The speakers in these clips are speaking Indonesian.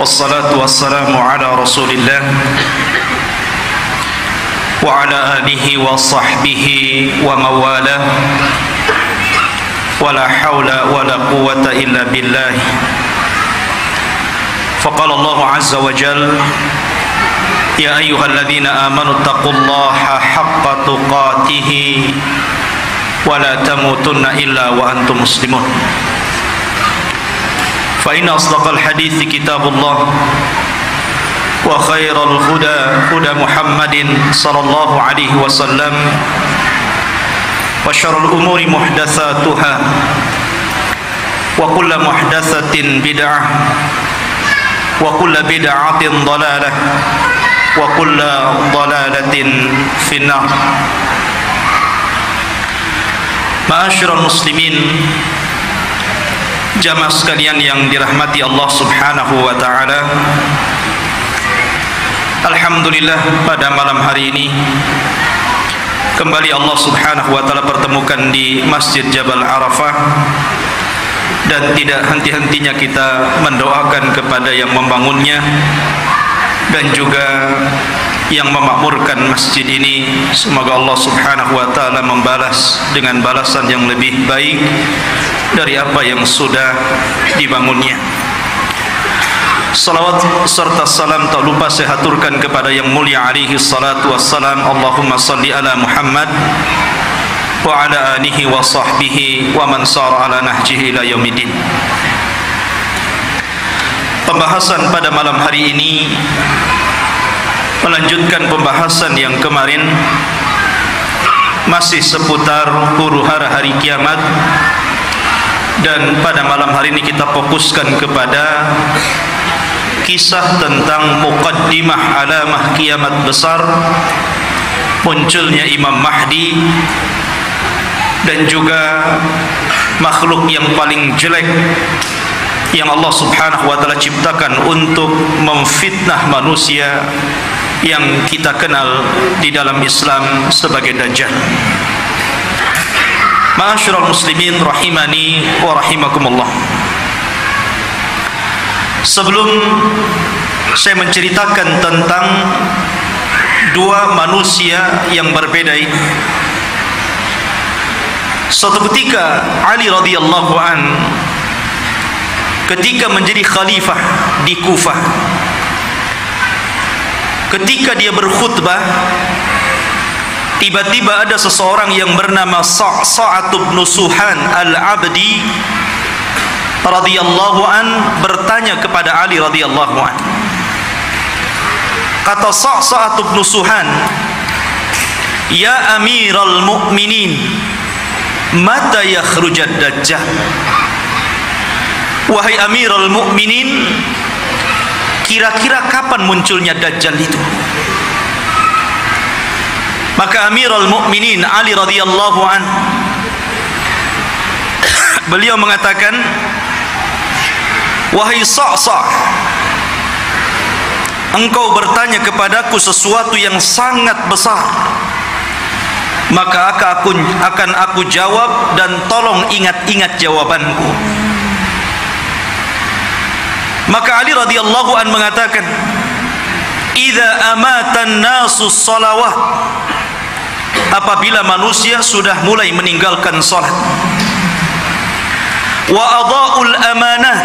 Wassalatu wassalamu ala rasulillah wa ala alihi wa sahbihi wa mawalah wa la hawla wa la quwwata illa billah. Faqala Allah azza wa jalla ya ayyuhalladzina amanu taqullaha haqqa tuqatih wa la tamutunna illa wa antum muslimun. Fa inna asdaqal hadithi kitabullah wa khairal huda huda Muhammadin sallallahu alaihi wasallam wa syarrul umuri muhdatsatuha wa kullu muhdatsatin bid'ah wa kullu bid'atin dhalalah wa kullu dhalalatin finnar. Ma'asyiral muslimin, jamaah sekalian yang dirahmati Allah Subhanahu wa taala. Alhamdulillah, pada malam hari ini kembali Allah Subhanahu wa taala pertemukan di Masjid Jabal Arafah, dan tidak henti-hentinya kita mendoakan kepada yang membangunnya dan juga yang memakmurkan masjid ini. Semoga Allah Subhanahu wa taala membalas dengan balasan yang lebih baik dari apa yang sudah dibangunnya. Salawat serta salam tak lupa saya haturkan kepada yang mulia alaihi salatu wassalam. Allahumma salli ala Muhammad wa ala alihi wa sahbihi wa man sara ala nahjihi ila yaumiddin. Pembahasan pada malam hari ini melanjutkan pembahasan yang kemarin, masih seputar huru-hara hari kiamat. Dan pada malam hari ini kita fokuskan kepada kisah tentang muqaddimah alamah kiamat besar, munculnya Imam Mahdi, dan juga makhluk yang paling jelek yang Allah Subhanahu wa taala ciptakan untuk memfitnah manusia, yang kita kenal di dalam Islam sebagai Dajjal. Ma'asyiral muslimin rahimani wa rahimakumullah. Sebelum saya menceritakan tentang dua manusia yang berbeda ini, suatu ketika Ali radhiyallahu an ketika menjadi khalifah di Kufah, ketika dia berkhutbah, tiba-tiba ada seseorang yang bernama Sa'sa'ah bin Suhan al-Abdi radhiyallahu an bertanya kepada Ali radhiyallahu an. Kata Sa'sa'ah bin Suhan, "Ya Amiral Mu'minin, mata yakhrujad Dajjal?" Wahai Amiral Mu'minin, kira-kira kapan munculnya Dajjal itu? Maka Amirul Mukminin Ali radhiyallahu an, beliau mengatakan, "Wahai Sa'sa'ah, engkau bertanya kepadaku sesuatu yang sangat besar, maka akan aku jawab, dan tolong ingat-ingat jawabanku." Maka Ali radhiyallahu an mengatakan, "Idza amatan nasu shalawat," apabila manusia sudah mulai meninggalkan salat, "wa adha'ul amanah,"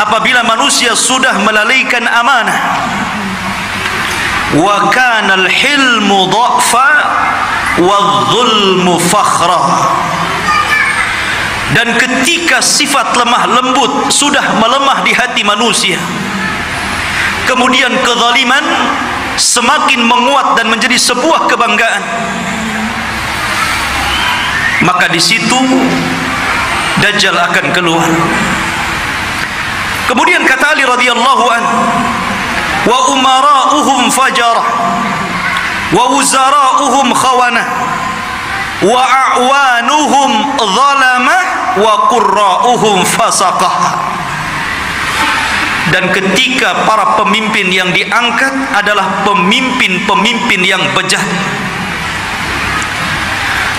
apabila manusia sudah melalaikan amanah, "wa kana al-hilmu dha'fa wadh-dhulmu fakhra," dan ketika sifat lemah lembut sudah melemah di hati manusia, kemudian kezaliman semakin menguat dan menjadi sebuah kebanggaan, maka di situ Dajjal akan keluar. Kemudian kata Ali radhiyallahu an, "Wa umara'uhum fajarah wa wuzara'uhum khawanah wa a'wanuhum zalamah wa qurra'uhum fasaqah." Dan ketika para pemimpin yang diangkat adalah pemimpin-pemimpin yang bejat,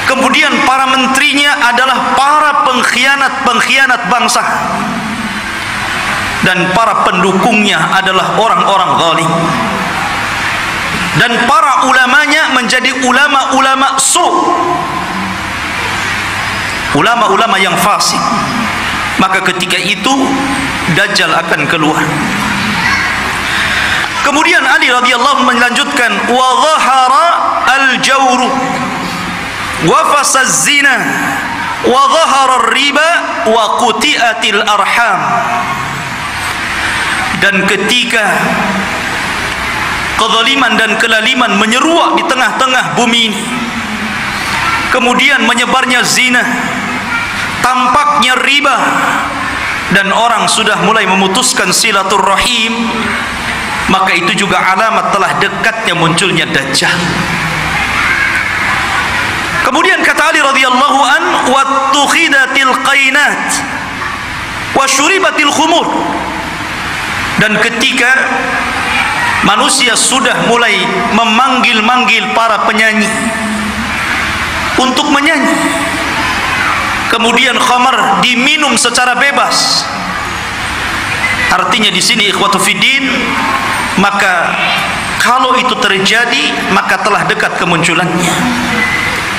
kemudian para menterinya adalah para pengkhianat-pengkhianat bangsa, dan para pendukungnya adalah orang-orang zalim, dan para ulamanya menjadi ulama-ulama ulama-ulama yang fasik, maka ketika itu Dajjal akan keluar. Kemudian Ali radhiyallahu melanjutkan, wa dhahara al-jawru wa fasaz zina wa dhahara ar-riba wa quti'atil arham. Dan ketika kezaliman dan kelaliman menyeruak di tengah-tengah bumi ini, kemudian menyebarnya zina, tampaknya riba, dan orang sudah mulai memutuskan silaturrahim, maka itu juga alamat telah dekatnya munculnya Dajjal. Kemudian kata Ali radhiyallahu an, wattukhidatil qainat wa syuribatil khumur. Dan ketika manusia sudah mulai memanggil-manggil para penyanyi untuk menyanyi, kemudian khamar diminum secara bebas. Artinya di sini ikhwatu fiddin, maka kalau itu terjadi maka telah dekat kemunculannya.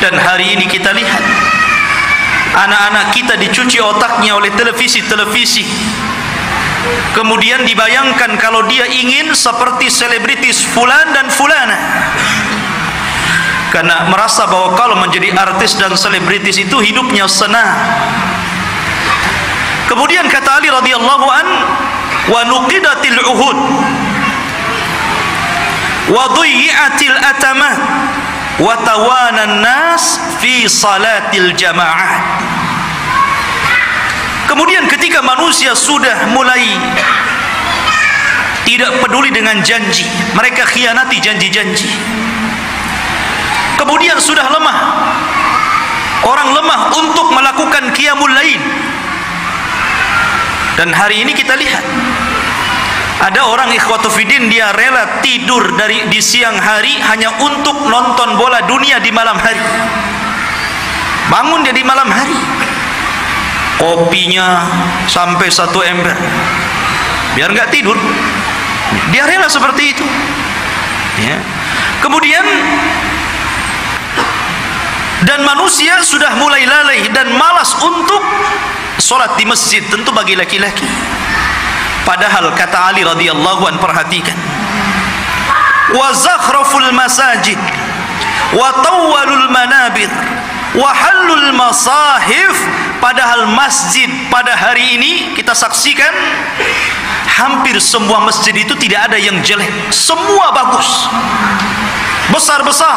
Dan hari ini kita lihat anak-anak kita dicuci otaknya oleh televisi-televisi. Kemudian dibayangkan kalau dia ingin seperti selebritis fulan dan fulana, karena merasa bahwa kalau menjadi artis dan selebritis itu hidupnya senang. Kemudian kata Ali radhiyallahu an, wa nuqidatil uhud wa dhuyyatil atamat wa tawana nas fi salatil jamaah. Kemudian ketika manusia sudah mulai tidak peduli dengan janji, mereka khianati janji-janji. Kemudian sudah lemah, orang lemah untuk melakukan qiyamul lail. Dan hari ini kita lihat ada orang ikhwatu fiddin, dia rela tidur di siang hari hanya untuk nonton bola dunia di malam hari. Bangun dia di malam hari, kopinya sampai 1 ember biar nggak tidur, dia rela seperti itu ya. Kemudian dan manusia sudah mulai lalai dan malas untuk sholat di masjid, tentu bagi laki-laki. Padahal kata Ali radhiyallahu an, perhatikan, wa zakhraful masajid wa tawwalul manabir wa halul masahif. Padahal masjid pada hari ini kita saksikan hampir semua masjid itu tidak ada yang jelek, semua bagus, besar-besar,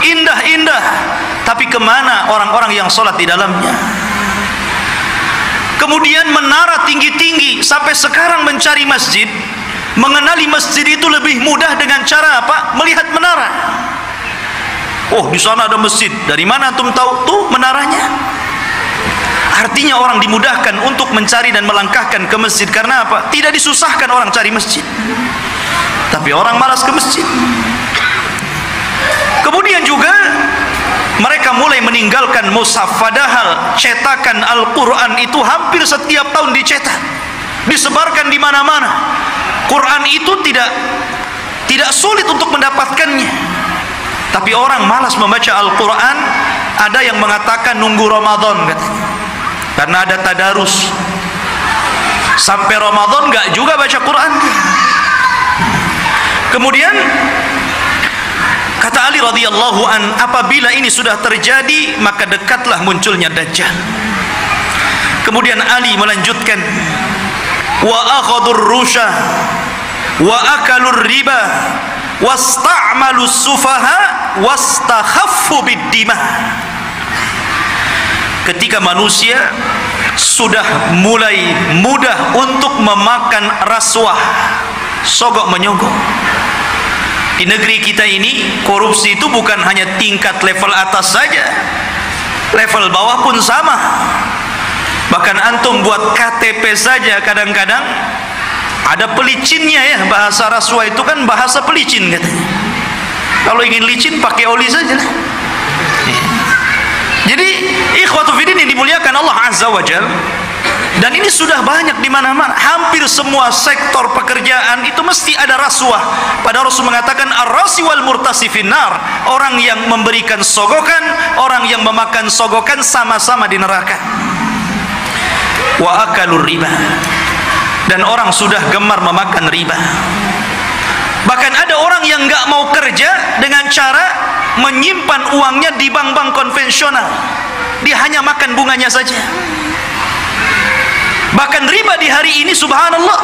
indah-indah. Tapi kemana orang-orang yang sholat di dalamnya? Kemudian menara tinggi-tinggi, sampai sekarang mencari masjid, mengenali masjid itu lebih mudah dengan cara apa? Melihat menara. Oh, di sana ada masjid. Dari mana antum tahu? Tuh menaranya. Artinya orang dimudahkan untuk mencari dan melangkahkan ke masjid. Karena apa? Tidak disusahkan orang cari masjid, tapi orang malas ke masjid. Kemudian juga mereka mulai meninggalkan mushaf. Padahal cetakan Al-Quran itu hampir setiap tahun dicetak, disebarkan di mana-mana. Quran itu tidak sulit untuk mendapatkannya, tapi orang malas membaca Al-Quran. Ada yang mengatakan nunggu Ramadan katanya, karena ada tadarus. Sampai Ramadan enggak juga baca Quran. Kemudian kata Ali radhiyallahu an, apabila ini sudah terjadi maka dekatlah munculnya Dajjal. Kemudian Ali melanjutkan, wa akhadur rusha wa akalur riba wasta'malus sufaha wastakhaffu bid-dima. Ketika manusia sudah mulai mudah untuk memakan rasuah, sogok menyogok. Di negeri kita ini korupsi itu bukan hanya tingkat level atas saja, level bawah pun sama. Bahkan antum buat KTP saja kadang-kadang ada pelicinnya ya. Bahasa rasuah itu kan bahasa pelicin katanya. Kalau ingin licin pakai oli saja lah. Jadi ikhwatu fiddin yang dimuliakan Allah Azza wa Jalla, Dan ini sudah banyak di mana-mana. Hampir semua sektor pekerjaan itu mesti ada rasuah. Padahal Rasul mengatakan ar-rasi wal murtasi finnar. Orang yang memberikan sogokan, orang yang memakan sogokan sama-sama di neraka. Wa akalur riba. Dan orang sudah gemar memakan riba. Bahkan ada orang yang nggak mau kerja dengan cara menyimpan uangnya di bank-bank konvensional. Dia hanya makan bunganya saja. Bahkan riba di hari ini subhanallah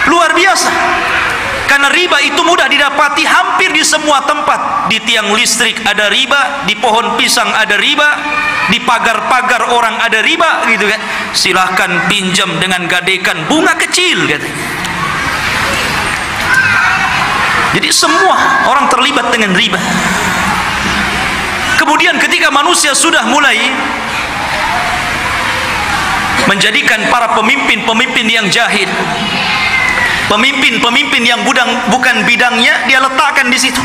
luar biasa. Karena riba itu mudah didapati hampir di semua tempat. Di tiang listrik ada riba, di pohon pisang ada riba, di pagar-pagar orang ada riba gitu kan. Silahkan pinjam dengan gadekan bunga kecil katanya. Jadi semua orang terlibat dengan riba. Kemudian ketika manusia sudah mulai menjadikan para pemimpin-pemimpin yang jahil, pemimpin-pemimpin yang bukan bidangnya, dia letakkan di situ.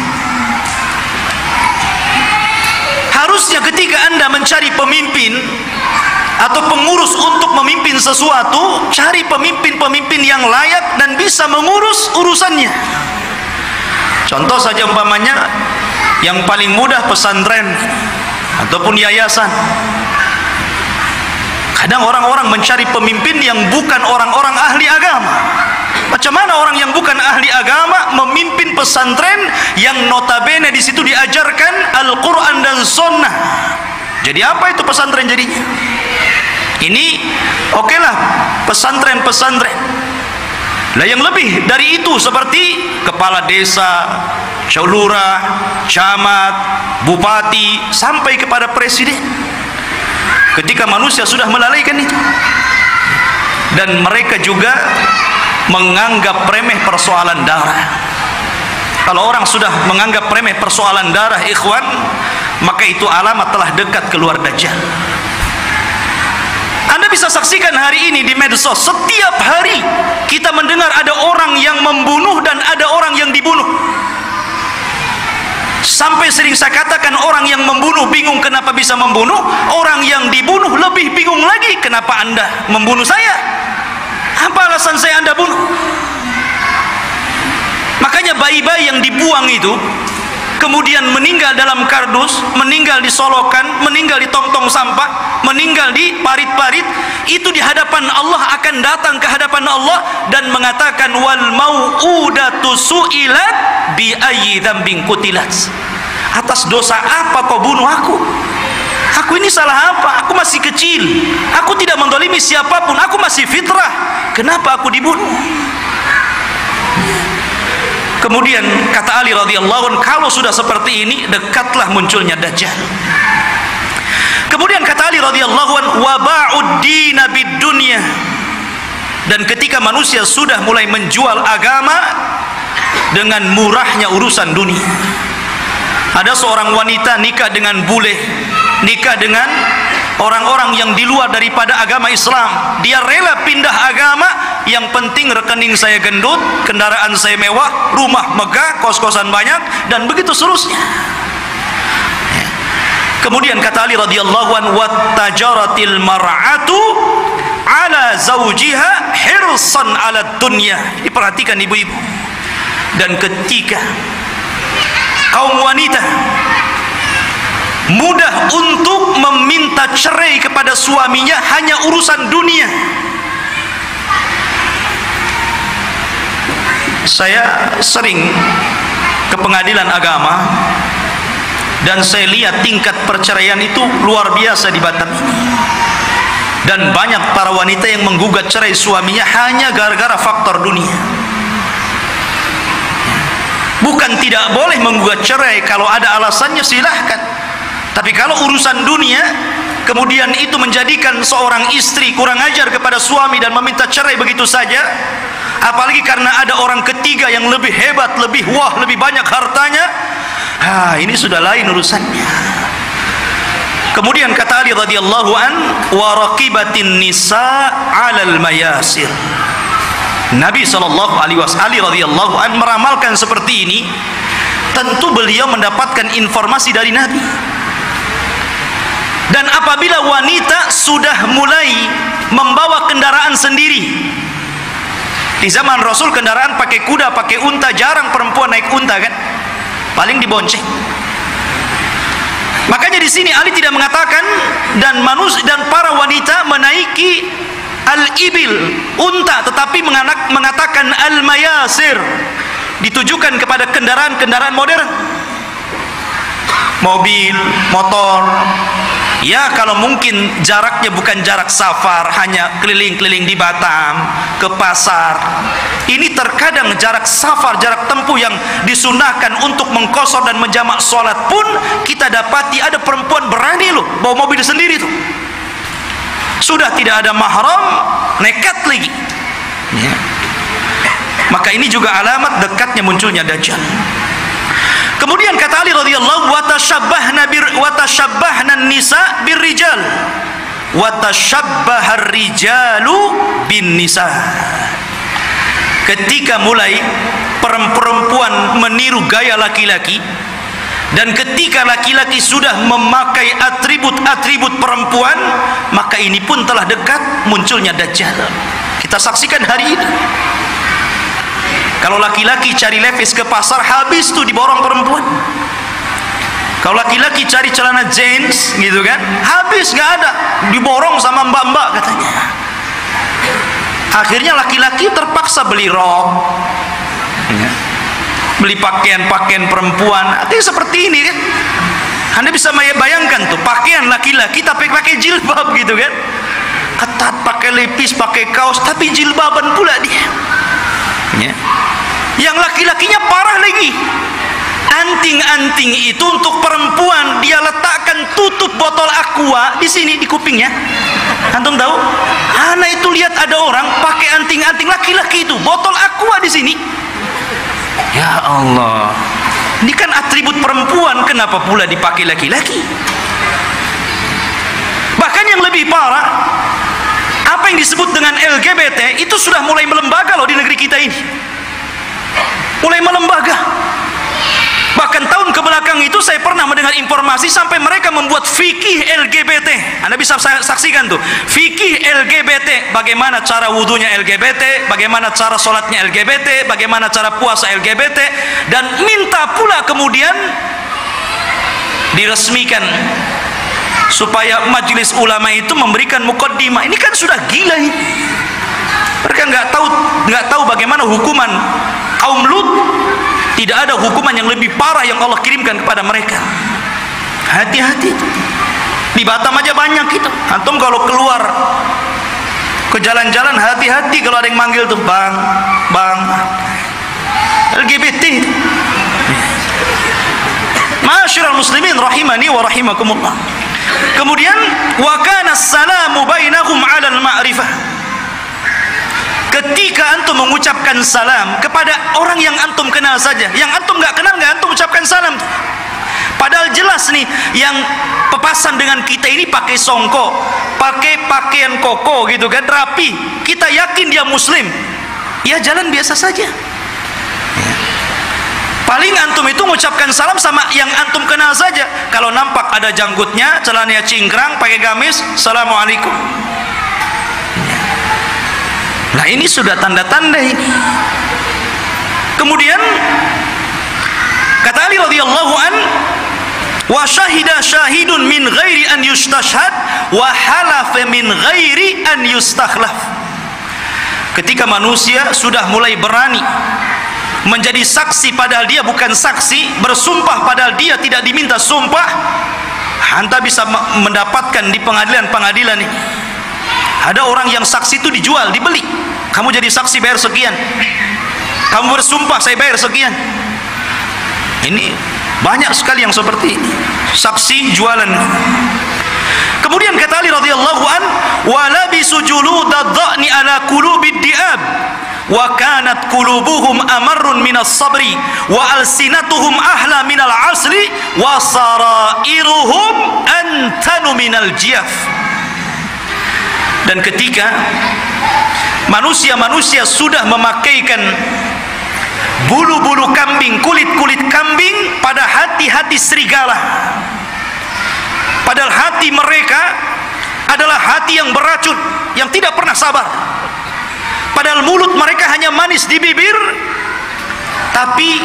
Harusnya ketika Anda mencari pemimpin atau pengurus untuk memimpin sesuatu, cari pemimpin-pemimpin yang layak dan bisa mengurus urusannya. Contoh saja umpamanya yang paling mudah pesantren ataupun yayasan. Kadang orang-orang mencari pemimpin yang bukan orang-orang ahli agama. Macam mana orang yang bukan ahli agama memimpin pesantren yang notabene di situ diajarkan Al-Quran dan Sunnah? Jadi apa itu pesantren jadinya? Ini okelah pesantren-pesantren. Nah yang lebih dari itu seperti kepala desa, lurah, camat, bupati, sampai kepada presiden. Ketika manusia sudah melalaikan itu, dan mereka juga menganggap remeh persoalan darah. Kalau orang sudah menganggap remeh persoalan darah, ikhwan, maka itu alamat telah dekat keluar Dajjal. Anda bisa saksikan hari ini di medsos, setiap hari kita mendengar ada orang yang membunuh dan ada orang yang dibunuh. Sampai sering saya katakan orang yang membunuh bingung kenapa bisa membunuh, orang yang dibunuh lebih bingung lagi kenapa Anda membunuh saya. Apa alasan saya Anda bunuh? Makanya bayi-bayi yang dibuang itu kemudian meninggal dalam kardus, meninggal di solokan, meninggal di tong-tong sampah, meninggal di parit-parit, itu di hadapan Allah akan datang ke hadapan Allah dan mengatakan wal mau'udatu su'ilat bi ayyi dzambin qutilat. Atas dosa apa kau bunuh aku? Aku ini salah apa? Aku masih kecil, aku tidak mendolimi siapapun, aku masih fitrah, kenapa aku dibunuh? Kemudian kata Ali radhiyallahu anhu, kalau sudah seperti ini dekatlah munculnya Dajjal. Kemudian kata Ali radhiyallahu anhu, wa ba'ud dina bid dunya. Dan ketika manusia sudah mulai menjual agama dengan murahnya urusan dunia. Ada seorang wanita nikah dengan bule, nikah dengan orang-orang yang di luar daripada agama Islam. Dia rela pindah agama, yang penting rekening saya gendut, kendaraan saya mewah, rumah megah, kos-kosan banyak, dan begitu seterusnya. Kemudian kata Ali radhiyallahu anhu, wattajaratil mar'atu ala zawjiha hirsan ala dunya. Diperhatikan ibu-ibu. Dan ketika kaum wanita mudah untuk meminta cerai kepada suaminya hanya urusan dunia. Saya sering ke pengadilan agama dan saya lihat tingkat perceraian itu luar biasa di Batam. Dan banyak para wanita yang menggugat cerai suaminya hanya gara-gara faktor dunia. Bukan tidak boleh menggugat cerai, kalau ada alasannya silahkan. Tapi kalau urusan dunia, kemudian itu menjadikan seorang istri kurang ajar kepada suami dan meminta cerai begitu saja, apalagi karena ada orang ketiga yang lebih hebat, lebih wah, lebih banyak hartanya, ini sudah lain urusannya. Kemudian kata Ali radhiyallahu an, wa raqibatin nisa 'alal mayasir. Nabi SAW radhiyallahu an meramalkan seperti ini. Tentu beliau mendapatkan informasi dari Nabi. Dan apabila wanita sudah mulai membawa kendaraan sendiri. Di zaman Rasul kendaraan pakai kuda, pakai unta, jarang perempuan naik unta kan? Paling dibonceng. Makanya di sini Ali tidak mengatakan dan para wanita menaiki al-ibil, unta, tetapi mengatakan al-mayasir, ditujukan kepada kendaraan-kendaraan modern. Mobil, motor. Ya, kalau mungkin jaraknya bukan jarak safar, hanya keliling-keliling di Batam, ke pasar. Ini terkadang jarak safar, jarak tempuh yang disunahkan untuk mengqashar dan menjamak sholat pun kita dapati ada perempuan berani loh bawa mobil sendiri tuh. Sudah tidak ada mahram, nekat lagi. Ya. Maka ini juga alamat dekatnya munculnya Dajjal. Kemudian kata Ali radhiyallahu watashabbahna nisa birrijal watashabbahar rijalu bin nisa. Ketika mulai perempuan meniru gaya laki-laki, dan ketika laki-laki sudah memakai atribut-atribut perempuan, maka ini pun telah dekat munculnya Dajjal. Kita saksikan hari ini. Kalau laki-laki cari levis ke pasar, habis tuh diborong perempuan. Kalau laki-laki cari celana jeans gitu kan, habis, nggak ada, diborong sama mbak-mbak katanya. Akhirnya laki-laki terpaksa beli rok, ya, beli pakaian-pakaian perempuan. Artinya seperti ini kan. Anda bisa bayangkan tuh, pakaian laki-laki tapi pakai jilbab gitu kan, ketat, pakai lepis, pakai kaos, tapi jilbaban pula dia. Ya. Yang laki-lakinya parah lagi, anting-anting itu untuk perempuan dia letakkan tutup botol aqua di sini di kupingnya. Antum tahu? Anak itu lihat ada orang pakai anting-anting laki-laki itu, botol aqua di sini. Ya Allah, ini kan atribut perempuan, kenapa pula dipakai laki-laki? Bahkan yang lebih parah, apa yang disebut dengan LGBT itu sudah mulai melembaga loh di negeri kita ini. Mulai melembaga. Bahkan tahun kebelakang itu saya pernah mendengar informasi sampai mereka membuat fikih LGBT. Anda bisa saksikan tuh, fikih LGBT, bagaimana cara wudunya LGBT, bagaimana cara sholatnya LGBT, bagaimana cara puasa LGBT, dan minta pula kemudian diresmikan supaya majelis ulama itu memberikan muqaddimah. Ini kan sudah gila ini. Mereka nggak tahu bagaimana hukuman kaum Lut. Tidak ada hukuman yang lebih parah yang Allah kirimkan kepada mereka. Hati-hati. Di Batam aja banyak itu. Antum kalau keluar ke jalan-jalan, hati-hati kalau ada yang manggil tuh, bang LGBT. Ma'asyiral muslimin rahimani wa rahimakumullah. Kemudian wa kana as-salamu bainahum 'ala al-ma'rifah. Ketika antum mengucapkan salam kepada orang yang antum kenal saja, yang antum nggak kenal nggak antum ucapkan salam. Padahal jelas nih, yang pepasan dengan kita ini pakai songkok, pakai pakaian koko gitu kan, rapi. Kita yakin dia muslim, ya jalan biasa saja. Paling antum itu mengucapkan salam sama yang antum kenal saja. Kalau nampak ada janggutnya, celananya cingkrang, pakai gamis, assalamualaikum. Nah ini sudah tanda-tanda ini. Kemudian kata Ali radhiyallahu an, wa syahida syahidun min ghairi an yustashhad wa halafa min ghairi an yustakhlaf. Ketika manusia sudah mulai berani menjadi saksi padahal dia bukan saksi, bersumpah padahal dia tidak diminta sumpah, anda bisa mendapatkan di pengadilan-pengadilan ini. Ada orang yang saksi itu dijual, dibeli. Kamu jadi saksi bayar sekian. Kamu bersumpah saya bayar sekian. Ini banyak sekali yang seperti ini. Saksi jualan. Kemudian kata Ali radhiyallahu an, wa labisu juludadh-dha'ni ala qulubid di'ab wa kanat qulubuhum amarrun minas sabri wa alsinatuhum ahla minal asli wa sarairuhum antanu minal jiyaf. Dan ketika manusia-manusia sudah memakaikan bulu-bulu kambing, kulit-kulit kambing pada hati-hati serigala, padahal hati mereka adalah hati yang beracun, yang tidak pernah sabar. Padahal mulut mereka hanya manis di bibir, tapi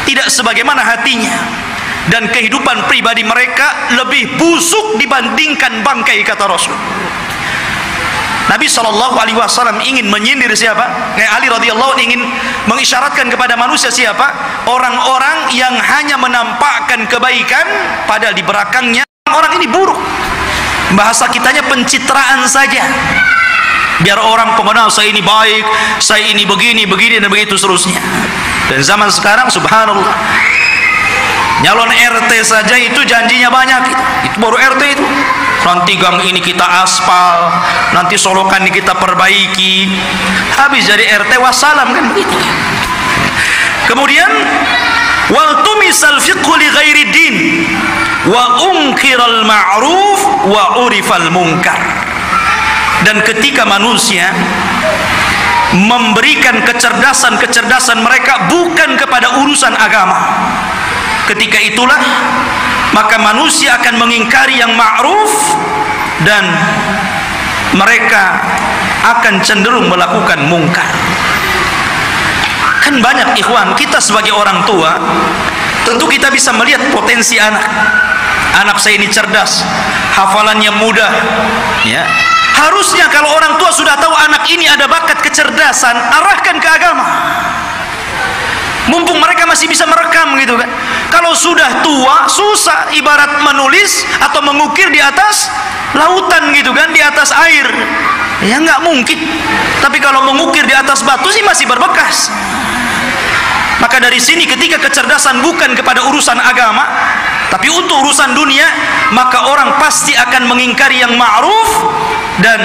tidak sebagaimana hatinya. Dan kehidupan pribadi mereka lebih busuk dibandingkan bangkai, kata Rasul. Nabi SAW ingin menyindir siapa? Ali radhiyallahu ingin mengisyaratkan kepada manusia siapa? Orang-orang yang hanya menampakkan kebaikan, padahal di belakangnya orang ini buruk. Bahasa kitanya pencitraan saja, biar orang mengenal saya ini baik, saya ini begini, begini, dan begitu seterusnya. Dan zaman sekarang subhanallah, nyalon RT saja itu janjinya banyak. Itu baru RT itu. Nanti gang ini kita aspal, nanti solokan ini kita perbaiki. Habis jadi RT wassalam, kan begitu. Kemudian wal tumisal fiqhu li ghairi din wa unkiral ma'ruf wa urifal munkar. Dan ketika manusia memberikan kecerdasan mereka bukan kepada urusan agama, ketika itulah maka manusia akan mengingkari yang ma'ruf dan mereka akan cenderung melakukan mungkar. Kan banyak ikhwan, kita sebagai orang tua tentu kita bisa melihat potensi anak. Anak saya ini cerdas, hafalannya mudah, ya. Harusnya kalau orang tua sudah tahu anak ini ada bakat kecerdasan, arahkan ke agama. Mumpung mereka masih bisa merekam gitu kan. Kalau sudah tua susah, ibarat menulis atau mengukir di atas lautan gitu kan, di atas air. Ya nggak mungkin. Tapi kalau mengukir di atas batu sih masih berbekas. Maka dari sini ketika kecerdasan bukan kepada urusan agama, tapi untuk urusan dunia, maka orang pasti akan mengingkari yang ma'ruf dan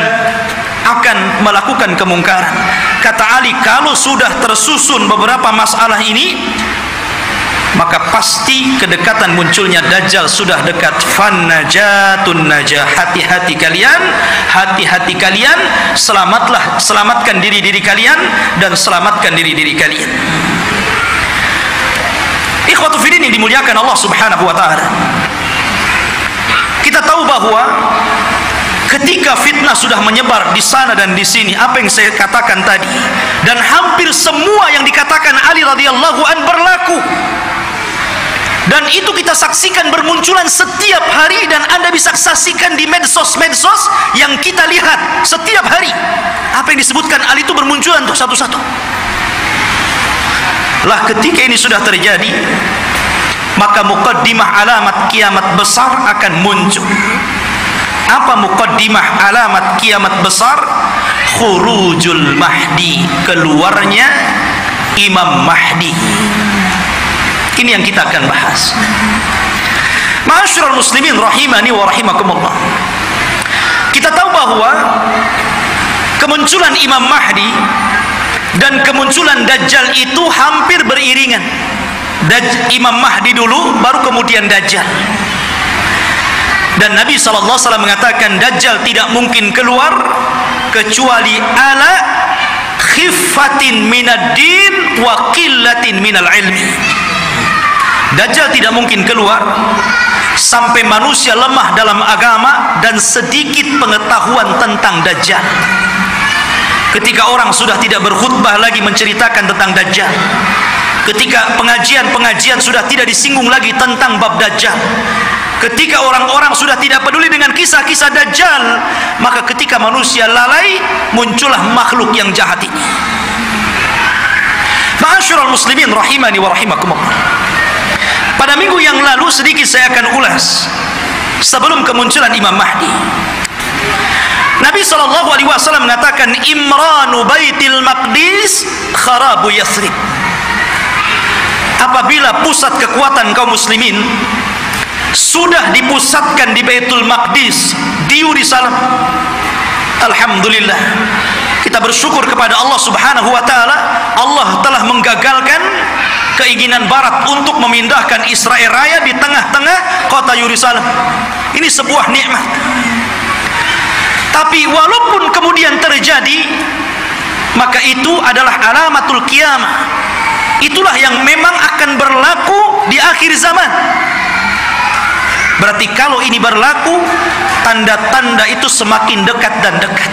akan melakukan kemungkaran. Kata Ali, kalau sudah tersusun beberapa masalah ini, maka pasti kedekatan munculnya Dajjal sudah dekat. Fannajatun najah, hati-hati kalian, selamatkan diri kalian dan selamatkan diri kalian. Ikhwatu fiddin yang dimuliakan Allah Subhanahu wa taala. Kita tahu bahwa ketika fitnah sudah menyebar di sana dan di sini, apa yang saya katakan tadi, dan hampir semua yang dikatakan Ali radhiyallahu an berlaku. Dan itu kita saksikan bermunculan setiap hari, dan Anda bisa saksikan di medsos-medsos yang kita lihat setiap hari. Apa yang disebutkan Ali itu bermunculan tuh satu-satu. Lah ketika ini sudah terjadi, maka muqaddimah alamat kiamat besar akan muncul. Apa muqaddimah alamat kiamat besar? Khurujul Mahdi, keluarnya Imam Mahdi. Ini yang kita akan bahas. Ma'asyiral muslimin rahimani wa rahimakumullah. Kita tahu bahwa kemunculan Imam Mahdi dan kemunculan Dajjal itu hampir beriringan. Imam Mahdi dulu, baru kemudian Dajjal. Dan Nabi SAW mengatakan Dajjal tidak mungkin keluar kecuali ala khiffatin minad din wa qillatin minal ilmi. Dajjal tidak mungkin keluar sampai manusia lemah dalam agama dan sedikit pengetahuan tentang Dajjal. Ketika orang sudah tidak berkhutbah lagi menceritakan tentang Dajjal, ketika pengajian sudah tidak disinggung lagi tentang bab Dajjal, ketika orang-orang sudah tidak peduli dengan kisah-kisah Dajjal, maka ketika manusia lalai, muncullah makhluk yang jahat ini. Ma'asyiral muslimin rahimani wa rahimakumullah. Pada minggu yang lalu sedikit saya akan ulas sebelum kemunculan Imam Mahdi. Nabi SAW mengatakan Imranu Baitil Maqdis kharabu Yathrib. Apabila pusat kekuatan kaum muslimin sudah dipusatkan di Baitul Maqdis, di Yerusalem, alhamdulillah, kita bersyukur kepada Allah Subhanahu wa taala. Allah telah menggagalkan keinginan barat untuk memindahkan Israel Raya di tengah-tengah kota Yerusalem. Ini sebuah nikmat. Tapi walaupun kemudian terjadi, maka itu adalah alamatul kiamah. Itulah yang memang akan berlaku di akhir zaman. Berarti kalau ini berlaku, tanda-tanda itu semakin dekat dan dekat.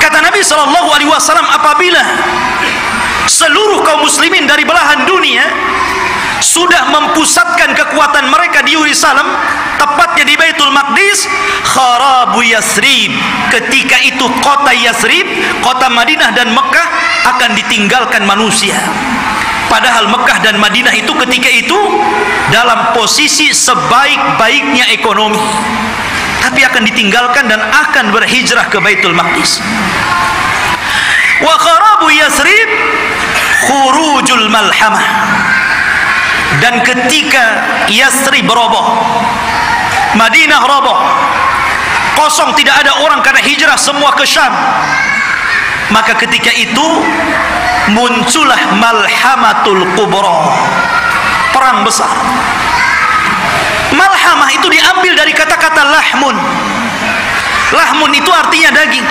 Kata Nabi SAW, apabila seluruh kaum muslimin dari belahan dunia sudah mempusatkan kekuatan mereka di Yerusalem, tepatnya di Baitul Maqdis, kharabu Yasrib, ketika itu kota Yasrib, kota Madinah dan Mekah akan ditinggalkan manusia. Padahal Mekah dan Madinah itu ketika itu dalam posisi sebaik-baiknya ekonomi, tapi akan ditinggalkan dan akan berhijrah ke Baitul Maqdis. Wa kharabu Yasrib khurujul malhamah, dan ketika Yasrib roboh, Madinah roboh, kosong, tidak ada orang karena hijrah semua ke Syam, maka ketika itu muncullah malhamatul kubra, perang besar. Malhamah itu diambil dari kata-kata lahmun. Lahmun itu artinya daging.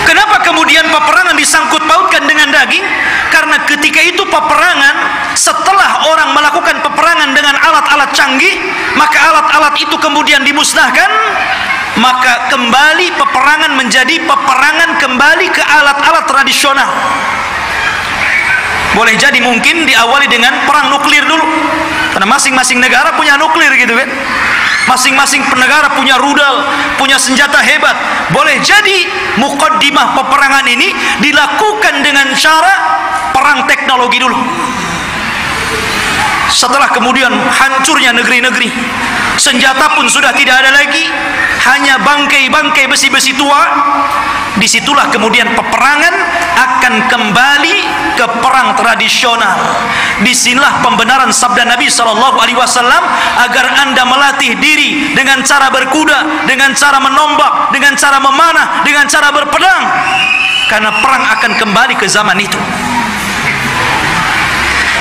Kenapa kemudian peperangan disangkut pautkan dengan daging? Karena ketika itu peperangan, setelah orang melakukan peperangan dengan alat-alat canggih, maka alat-alat itu kemudian dimusnahkan, maka kembali peperangan menjadi peperangan kembali ke alat-alat tradisional. Boleh jadi mungkin diawali dengan perang nuklir dulu, karena masing-masing negara punya nuklir gitu kan. Masing-masing negara punya rudal, punya senjata hebat. Boleh jadi mukaddimah peperangan ini dilakukan dengan cara perang teknologi dulu. Setelah kemudian hancurnya negeri-negeri, senjata pun sudah tidak ada lagi, hanya bangkai-bangkai besi-besi tua, disitulah kemudian peperangan akan kembali ke perang tradisional. Disinilah pembenaran sabda Nabi SAW, agar anda melatih diri dengan cara berkuda, dengan cara menombak, dengan cara memanah, dengan cara berpedang, karena perang akan kembali ke zaman itu.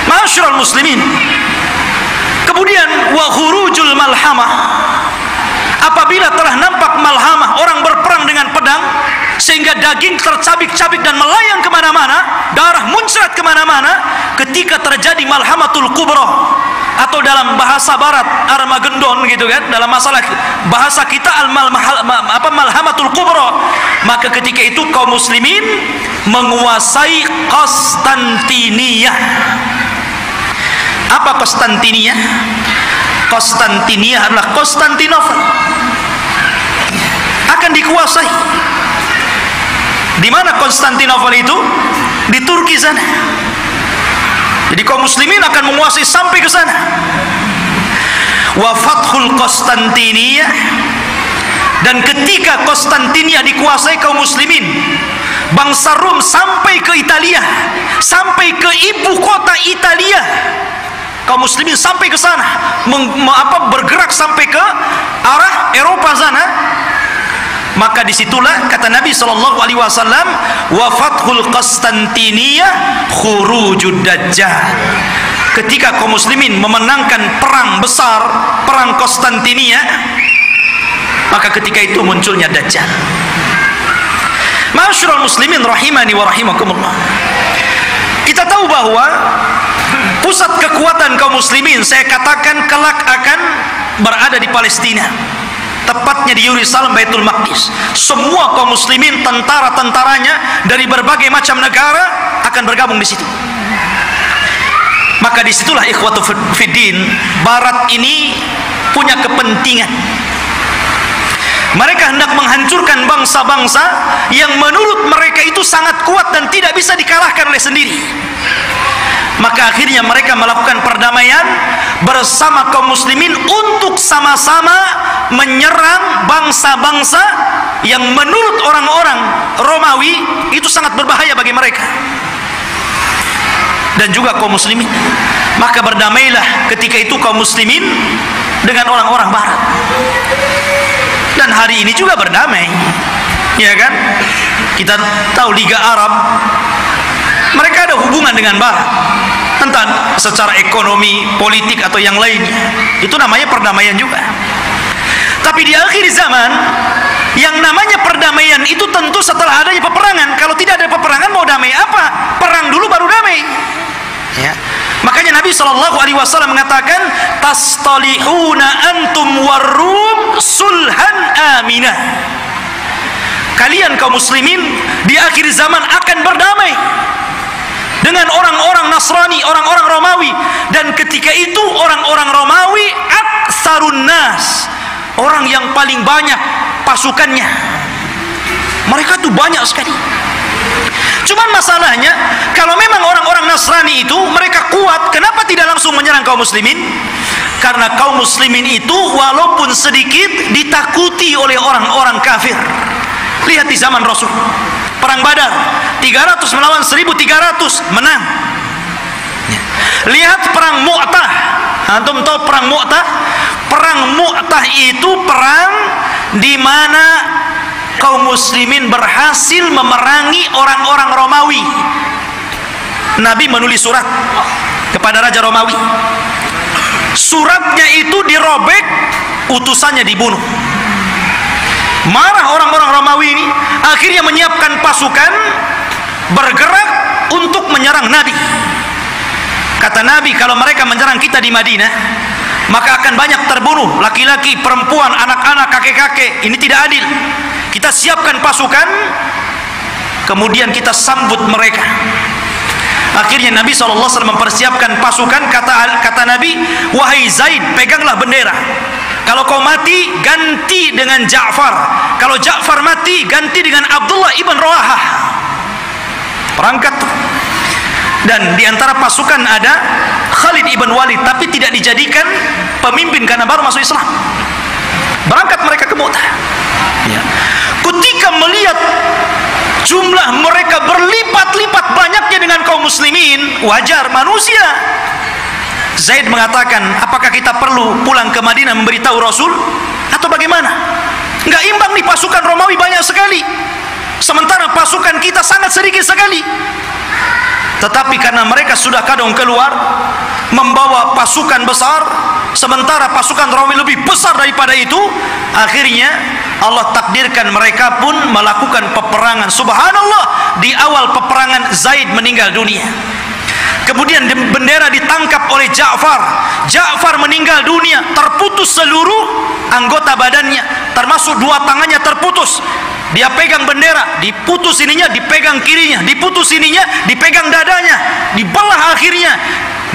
Ma'asyiral muslimin, kemudian wa khurujul malhamah, apabila telah nampak malhamah, orang berperang dengan pedang sehingga daging tercabik-cabik dan melayang kemana-mana, darah muncrat kemana-mana, ketika terjadi malhamatul kubra, atau dalam bahasa barat Armageddon gitu kan, dalam masalah bahasa kita malhamatul kubra, maka ketika itu kaum muslimin menguasai Konstantiniyah. Apa Konstantiniyah? Konstantiniyah adalah Konstantinopel, akan dikuasai. Di mana Konstantinopel itu? Di Turki sana. Jadi kaum muslimin akan menguasai sampai ke sana. Wa fathul Konstantiniyah, dan ketika Konstantiniyah dikuasai kaum muslimin, bangsa Rom sampai ke Italia, sampai ke ibu kota Italia. Kaum muslimin sampai ke sana, bergerak sampai ke arah Eropa sana. Maka disitulah kata Nabi SAW, wa fathul Konstantiniyah khurujud dajjal. Ketika kaum muslimin memenangkan perang besar, perang Konstantiniyah, maka ketika itu munculnya dajjal. Ma'asyiral muslimin rahimani wa rahimakumullah, kita tahu bahwa pusat kekuatan kaum muslimin, saya katakan kelak akan berada di Palestina, tepatnya di Yerusalem, Baitul Maqdis. Semua kaum muslimin, tentara-tentaranya dari berbagai macam negara akan bergabung di situ. Maka disitulah ikhwatu fiddin, Barat ini punya kepentingan. Mereka hendak menghancurkan bangsa-bangsa yang menurut mereka itu sangat kuat dan tidak bisa dikalahkan oleh sendiri. Maka akhirnya mereka melakukan perdamaian bersama kaum muslimin untuk sama-sama menyerang bangsa-bangsa yang menurut orang-orang Romawi itu sangat berbahaya bagi mereka dan juga kaum muslimin. Maka berdamailah ketika itu kaum muslimin dengan orang-orang Barat. Dan hari ini juga berdamai, ya kan? Kita tahu Liga Arab, mereka ada hubungan dengan Barat, tentang secara ekonomi, politik atau yang lainnya. Itu namanya perdamaian juga. Tapi di akhir zaman, yang namanya perdamaian itu tentu setelah adanya peperangan. Kalau tidak ada peperangan, mau damai apa? Perang dulu baru damai, ya. Makanya Nabi SAW mengatakan, tastalihuna antum warrum sulhan aminah. Kalian kaum muslimin di akhir zaman akan berdamai dengan orang-orang Nasrani, orang-orang Romawi. Dan ketika itu orang-orang Romawi aktsarun nas, orang yang paling banyak pasukannya. Mereka tuh banyak sekali. Cuman masalahnya, kalau memang orang-orang Nasrani itu mereka kuat, kenapa tidak langsung menyerang kaum muslimin? Karena kaum muslimin itu walaupun sedikit ditakuti oleh orang-orang kafir. Lihat di zaman Rasul, perang Badar 300 melawan 1.300, menang. Lihat perang Mu'tah. Antum tahu perang Mu'tah? Perang Mu'tah itu perang di mana kaum muslimin berhasil memerangi orang-orang Romawi. Nabi menulis surat kepada Raja Romawi. Suratnya itu dirobek, utusannya dibunuh. Marah orang-orang Romawi ini, akhirnya menyiapkan pasukan bergerak untuk menyerang Nabi. Kata Nabi, kalau mereka menyerang kita di Madinah, maka akan banyak terbunuh, laki-laki, perempuan, anak-anak, kakek-kakek. Ini tidak adil. Kita siapkan pasukan, kemudian kita sambut mereka. Akhirnya Nabi SAW mempersiapkan pasukan. Kata Nabi, wahai Zaid, peganglah bendera. Kalau kau mati, ganti dengan Ja'far. Kalau Ja'far mati, ganti dengan Abdullah ibn Rawahah. Perangkat. Dan diantara pasukan ada Khalid ibn Walid, tapi tidak dijadikan pemimpin karena baru masuk Islam. Berangkat mereka ke Mu'tah. Ya. Ketika melihat jumlah mereka berlipat-lipat banyaknya dengan kaum muslimin, wajar, manusia. Zaid mengatakan, apakah kita perlu pulang ke Madinah memberitahu Rasul atau bagaimana? Nggak imbang nih, pasukan Romawi banyak sekali, sementara pasukan kita sangat sedikit sekali. Tetapi karena mereka sudah kadung keluar membawa pasukan besar, sementara pasukan Romawi lebih besar daripada itu, akhirnya Allah takdirkan mereka pun melakukan peperangan. Subhanallah, di awal peperangan Zaid meninggal dunia. Kemudian bendera ditangkap oleh Ja'far. Ja'far meninggal dunia, terputus seluruh anggota badannya, termasuk dua tangannya terputus. Dia pegang bendera, diputus ininya, dipegang kirinya, diputus ininya, dipegang dadanya, dibelah akhirnya.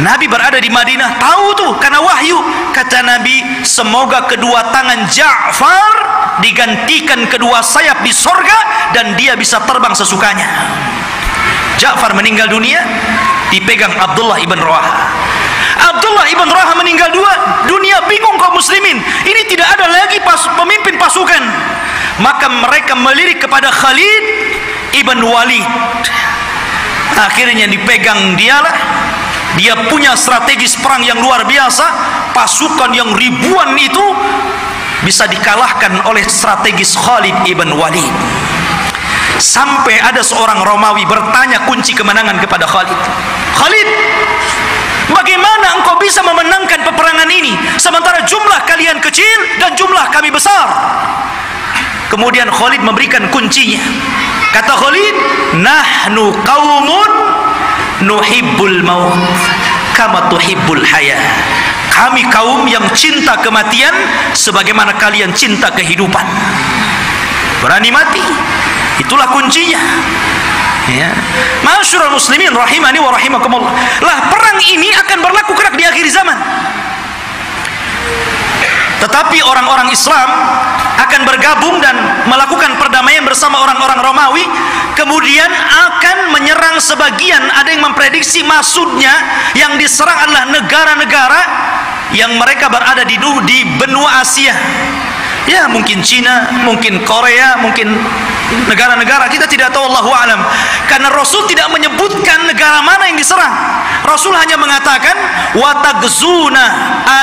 Nabi berada di Madinah, tahu tuh karena wahyu. Kata Nabi, semoga kedua tangan Ja'far digantikan kedua sayap di sorga dan dia bisa terbang sesukanya. Ja'far meninggal dunia, dipegang Abdullah ibn Rawahah. Abdullah ibn Rawahah meninggal dunia, bingung kaum muslimin. Ini tidak ada lagi pemimpin pasukan. Maka mereka melirik kepada Khalid ibn Walid. Akhirnya dipegang dialah. Dia punya strategis perang yang luar biasa. Pasukan yang ribuan itu bisa dikalahkan oleh strategis Khalid ibn Walid. Sampai ada seorang Romawi bertanya kunci kemenangan kepada Khalid. Khalid, bagaimana engkau bisa memenangkan peperangan ini sementara jumlah kalian kecil dan jumlah kami besar? Kemudian Khalid memberikan kuncinya. Kata Khalid, nahnu qaumun nuhibbul maut kama tuhibbul haya. Kami kaum yang cinta kematian sebagaimana kalian cinta kehidupan. Berani mati, itulah kuncinya. Ya, ma'asyiral muslimin rahimani wa rahimakumullah. Lah, perang ini akan berlaku kelak di akhir zaman. Tetapi orang-orang Islam akan bergabung dan melakukan perdamaian bersama orang-orang Romawi, kemudian akan menyerang sebagian. Ada yang memprediksi maksudnya yang diserang adalah negara-negara yang mereka berada di benua Asia. Ya, mungkin Cina, mungkin Korea, mungkin negara-negara, kita tidak tahu, Allahu a'lam. Karena Rasul tidak menyebutkan negara mana yang diserang. Rasul hanya mengatakan wa tagzuna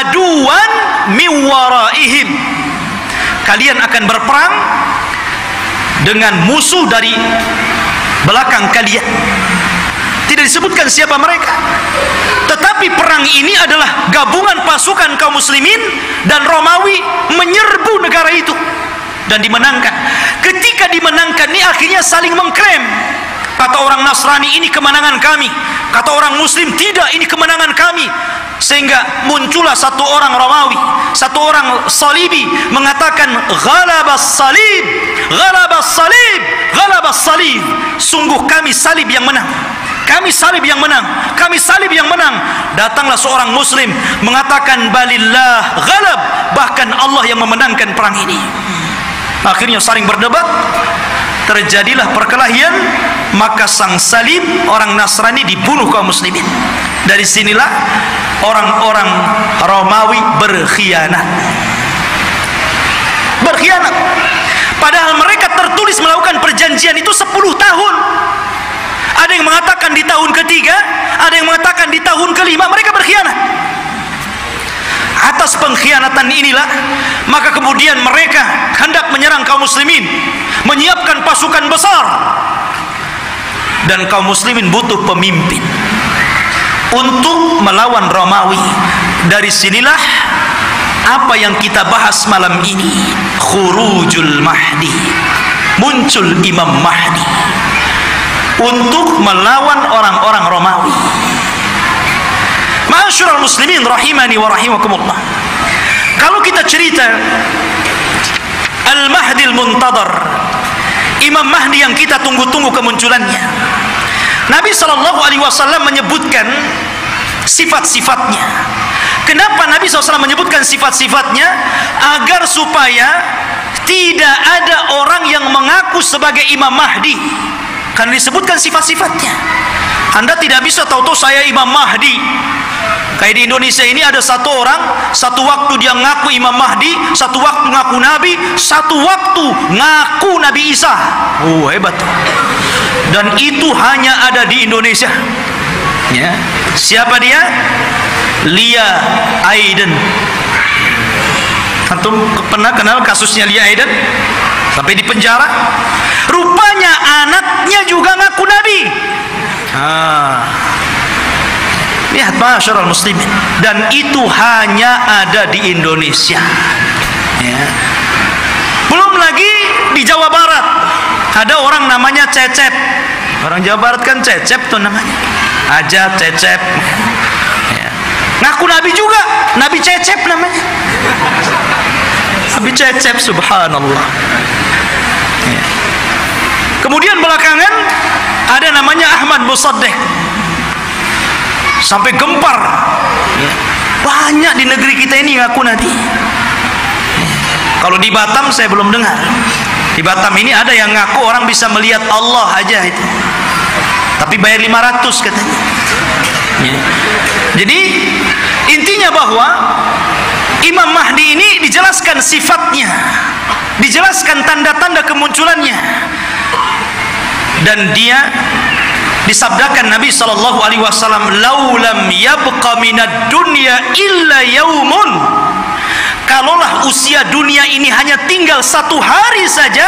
aduwan min waraihim. Kalian akan berperang dengan musuh dari belakang kalian. Tidak disebutkan siapa mereka. Tetapi perang ini adalah gabungan pasukan kaum muslimin dan Romawi menyerbu negara itu dan dimenangkan. Ketika dimenangkan ini akhirnya saling mengklaim. Kata orang Nasrani, ini kemenangan kami. Kata orang Muslim, tidak, ini kemenangan kami. Sehingga muncullah satu orang Romawi, satu orang Salibi mengatakan, ghalabas salib, ghalabas salib, ghalabas salib. Sungguh kami salib yang menang, kami salib yang menang, kami salib yang menang. Datanglah seorang Muslim mengatakan, balillah ghalab, bahkan Allah yang memenangkan perang ini. Akhirnya saling berdebat, terjadilah perkelahian, maka sang salib orang Nasrani dibunuh kaum muslimin. Dari sinilah orang-orang Romawi berkhianat. Berkhianat. Padahal mereka tertulis melakukan perjanjian itu 10 tahun. Ada yang mengatakan di tahun ketiga, ada yang mengatakan di tahun kelima, mereka berkhianat. Atas pengkhianatan inilah, maka kemudian mereka hendak menyerang kaum muslimin, menyiapkan pasukan besar. Dan kaum muslimin butuh pemimpin untuk melawan Romawi. Dari sinilah apa yang kita bahas malam ini, khurujul Mahdi, muncul Imam Mahdi untuk melawan orang-orang Romawi. Ma'asyiral muslimin rahimani wa rahimakumullah. Kalau kita cerita Al-Mahdi al-Muntadhar, Imam Mahdi yang kita tunggu-tunggu kemunculannya, Nabi SAW menyebutkan sifat-sifatnya. Kenapa Nabi SAW menyebutkan sifat-sifatnya? Agar supaya tidak ada orang yang mengaku sebagai Imam Mahdi, karena disebutkan sifat-sifatnya. Anda tidak bisa tahu-tahu saya Imam Mahdi. Kayak di Indonesia ini ada satu orang, satu waktu dia ngaku Imam Mahdi, satu waktu ngaku Nabi, satu waktu ngaku Nabi Isa. Oh, hebat. Dan itu hanya ada di Indonesia. Ya. Siapa dia? Lia Aiden. Antum pernah kenal kasusnya Lia Aiden? Sampai di penjara. Rupanya anaknya juga ngaku Nabi. Lihat masyarakat muslimin. Dan itu hanya ada di Indonesia, ya. Belum lagi di Jawa Barat ada orang namanya Cecep. Orang Jawa Barat kan Cecep tuh namanya, aja Cecep, ya. Ngaku Nabi juga, Nabi Cecep namanya, Nabi Cecep, subhanallah, ya. Kemudian belakangan ada namanya Ahmad Musaddiq, sampai gempar, ya. Banyak di negeri kita ini ngaku Nabi. Kalau di Batam saya belum dengar. Di Batam ini ada yang ngaku orang bisa melihat Allah aja itu, tapi bayar 500 katanya, ya. Jadi intinya bahwa Imam Mahdi ini dijelaskan sifatnya, dijelaskan tanda-tanda kemunculannya, dan dia disabdakan Nabi SAW, laulam yabqa minad dunya illa yaumun, kalaulah usia dunia ini hanya tinggal satu hari saja,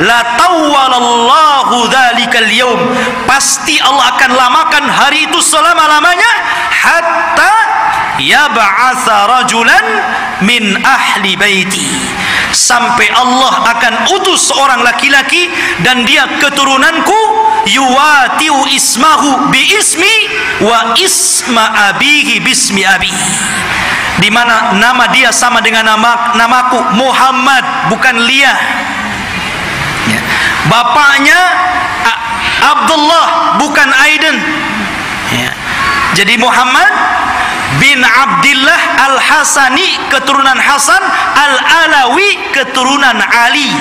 la tawwalallahu dzalikal yaum, pasti Allah akan lamakan hari itu selama-lamanya, hatta yab'atsa rajulan min ahli baiti, sampai Allah akan utus seorang laki-laki dan dia keturunanku, yuwatiu ismahu bi ismi wa isma abihi bismi abi, di mana nama dia sama dengan namaku Muhammad, bukan Lia, ya. Bapaknya Abdullah, bukan Aiden, ya. Jadi Muhammad bin Abdillah Al-Hasani, keturunan Hasan, Al-Alawi, keturunan Ali.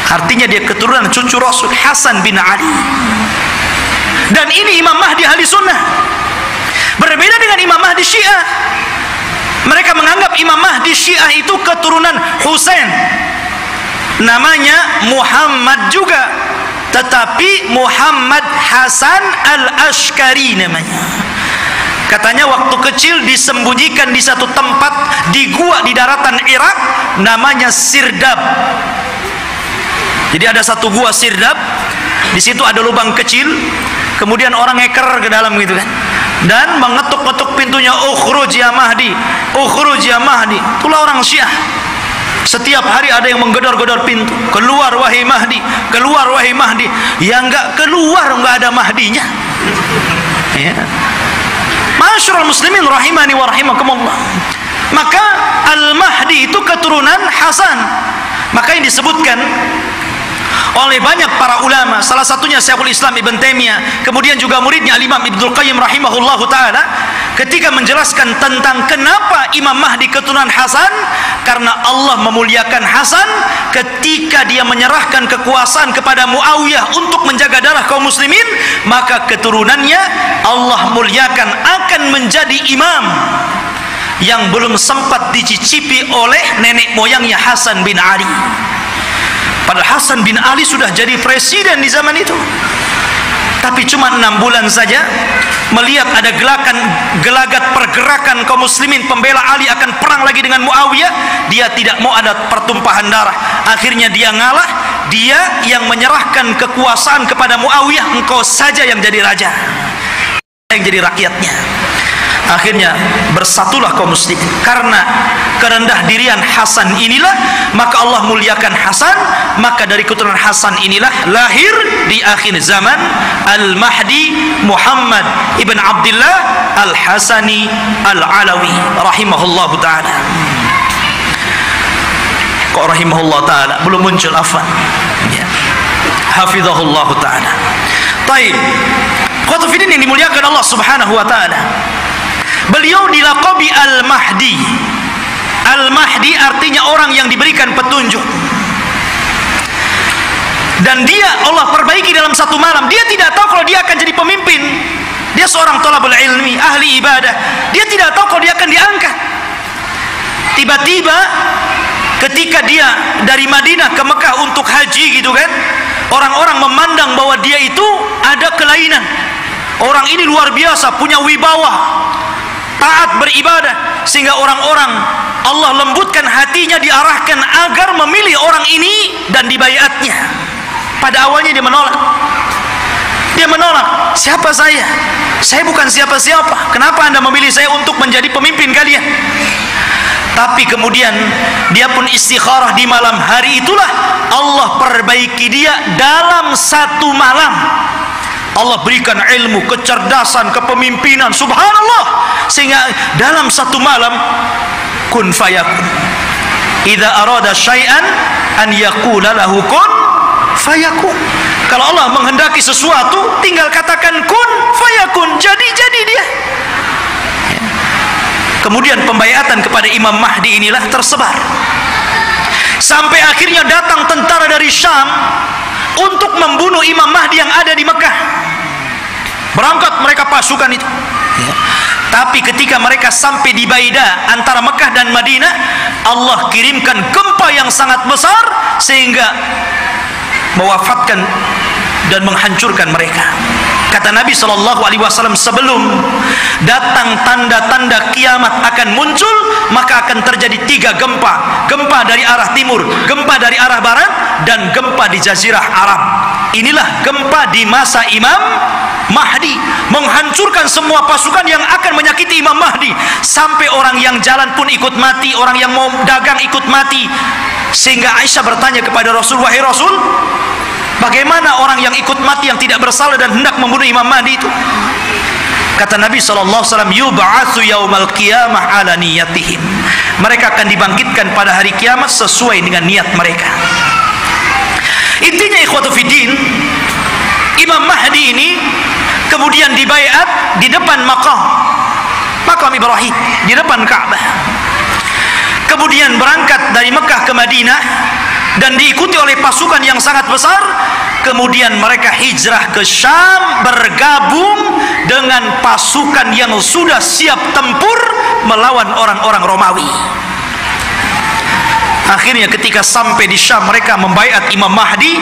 Artinya dia keturunan cucu Rasul, Hasan bin Ali. Dan ini Imam Mahdi ahli sunnah. Berbeda dengan Imam Mahdi Syiah. Mereka menganggap Imam Mahdi Syiah itu keturunan Husain, namanya Muhammad juga, tetapi Muhammad Hasan Al-Ashkari namanya. Katanya waktu kecil disembunyikan di satu tempat di gua di daratan Irak, namanya Sirdab. Jadi ada satu gua Sirdab, di situ ada lubang kecil, kemudian orang ngeker ke dalam gitu kan, dan mengetuk-ketuk pintunya, ukhruj ya Mahdi, ukhruj ya Mahdi. Itulah orang Syiah. Setiap hari ada yang menggedor-gedor pintu, keluar wahai Mahdi, keluar wahai Mahdi. Yang enggak keluar enggak ada Mahdinya. Ya. Ma'asyiral muslimin rahimani wa rahimakumullah. Maka Al-Mahdi itu keturunan Hasan. Maka yang disebutkan oleh banyak para ulama, salah satunya Syekhul Islam Ibn Taimiyah, kemudian juga muridnya Al-Imam Ibnul Qayyim rahimahullahu taala, ketika menjelaskan tentang kenapa Imam Mahdi keturunan Hasan, karena Allah memuliakan Hasan ketika dia menyerahkan kekuasaan kepada Muawiyah untuk menjaga darah kaum muslimin, maka keturunannya Allah muliakan akan menjadi imam yang belum sempat dicicipi oleh nenek moyangnya Hasan bin Ali. Padahal Hasan bin Ali sudah jadi presiden di zaman itu, tapi cuma 6 bulan saja melihat ada gelagat pergerakan kaum muslimin pembela Ali akan perang lagi dengan Muawiyah, dia tidak mau ada pertumpahan darah. Akhirnya dia ngalah, dia yang menyerahkan kekuasaan kepada Muawiyah, engkau saja yang jadi raja, yang jadi rakyatnya. Akhirnya bersatulah kaum muslimin. Karena kerendah dirian Hasan inilah, maka Allah muliakan Hasan. Maka dari keturunan Hasan inilah lahir di akhir zaman Al-Mahdi Muhammad ibn Abdullah Al-Hasani Al-Alawi rahimahullahu ta'ala. Kok rahimahullah ta'ala belum muncul, afwan ya. Hafizahullah ta'ala. Taib Qutufidin yang dimuliakan Allah subhanahu wa ta'ala, beliau dilaqabi Al-Mahdi. Al-Mahdi artinya orang yang diberikan petunjuk. Dan dia Allah perbaiki dalam satu malam. Dia tidak tahu kalau dia akan jadi pemimpin. Dia seorang thalabul ilmi, ahli ibadah. Dia tidak tahu kalau dia akan diangkat. Tiba-tiba ketika dia dari Madinah ke Mekah untuk haji gitu kan, orang-orang memandang bahwa dia itu ada kelainan. Orang ini luar biasa, punya wibawa, taat beribadah, sehingga orang-orang Allah lembutkan hatinya, diarahkan agar memilih orang ini dan dibaiatnya. Pada awalnya dia menolak. Dia menolak. Siapa saya? Saya bukan siapa-siapa. Kenapa Anda memilih saya untuk menjadi pemimpin kalian? Tapi kemudian dia pun istikharah di malam hari itulah Allah perbaiki dia dalam satu malam. Allah berikan ilmu, kecerdasan, kepemimpinan, subhanallah, sehingga dalam satu malam kun fayakun. Idza arada syai'an an yaqula lahu kun fayakun. Kalau Allah menghendaki sesuatu, tinggal katakan kun fayakun, jadi dia. Kemudian pembaiatan kepada Imam Mahdi inilah tersebar, sampai akhirnya datang tentara dari Syam untuk membunuh Imam Mahdi yang ada di Mekah. Berangkat mereka pasukan itu ya. Tapi ketika mereka sampai di Baida antara Mekah dan Madinah, Allah kirimkan gempa yang sangat besar sehingga mewafatkan dan menghancurkan mereka. Kata Nabi SAW, sebelum datang tanda-tanda kiamat akan muncul, maka akan terjadi 3 gempa. Gempa dari arah timur, gempa dari arah barat, dan gempa di Jazirah Arab. Inilah gempa di masa Imam Mahdi, menghancurkan semua pasukan yang akan menyakiti Imam Mahdi. Sampai orang yang jalan pun ikut mati, orang yang mau dagang ikut mati. Sehingga Aisyah bertanya kepada Rasul, wahai Rasul, bagaimana orang yang ikut mati yang tidak bersalah dan hendak membunuh Imam Mahdi itu? Kata Nabi SAW, yub'atsu yaumal qiyamah ala niyatihim. Mereka akan dibangkitkan pada hari kiamat sesuai dengan niat mereka. Intinya ikhwatu fiddin, Imam Mahdi ini kemudian dibaiat di depan makam Ibrahim, di depan Ka'bah. Kemudian berangkat dari Mekah ke Madinah dan diikuti oleh pasukan yang sangat besar. Kemudian mereka hijrah ke Syam, bergabung dengan pasukan yang sudah siap tempur melawan orang-orang Romawi. Akhirnya ketika sampai di Syam, mereka membaiat Imam Mahdi,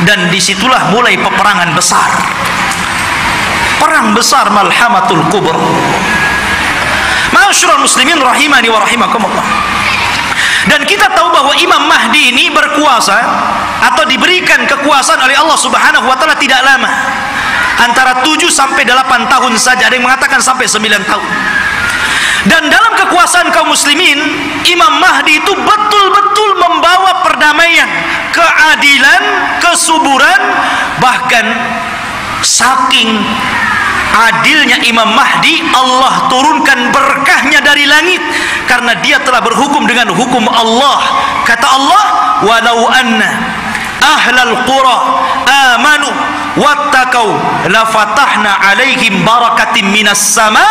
dan disitulah mulai peperangan besar. Perang besar Malhamatul Kubra. Ma'asyiral muslimin rahimani wa rahimakumullah. Dan kita tahu bahwa Imam Mahdi ini berkuasa atau diberikan kekuasaan oleh Allah Subhanahu wa taala tidak lama. Antara 7 sampai 8 tahun saja, ada yang mengatakan sampai 9 tahun. Dan dalam kekuasaan kaum muslimin, Imam Mahdi itu betul-betul perdamaian, keadilan, kesuburan. Bahkan saking adilnya Imam Mahdi, Allah turunkan berkahnya dari langit karena dia telah berhukum dengan hukum Allah. Kata Allah, walau anna ahlal qura amanu wattaqau lafatahna alaihim barakatim minas sama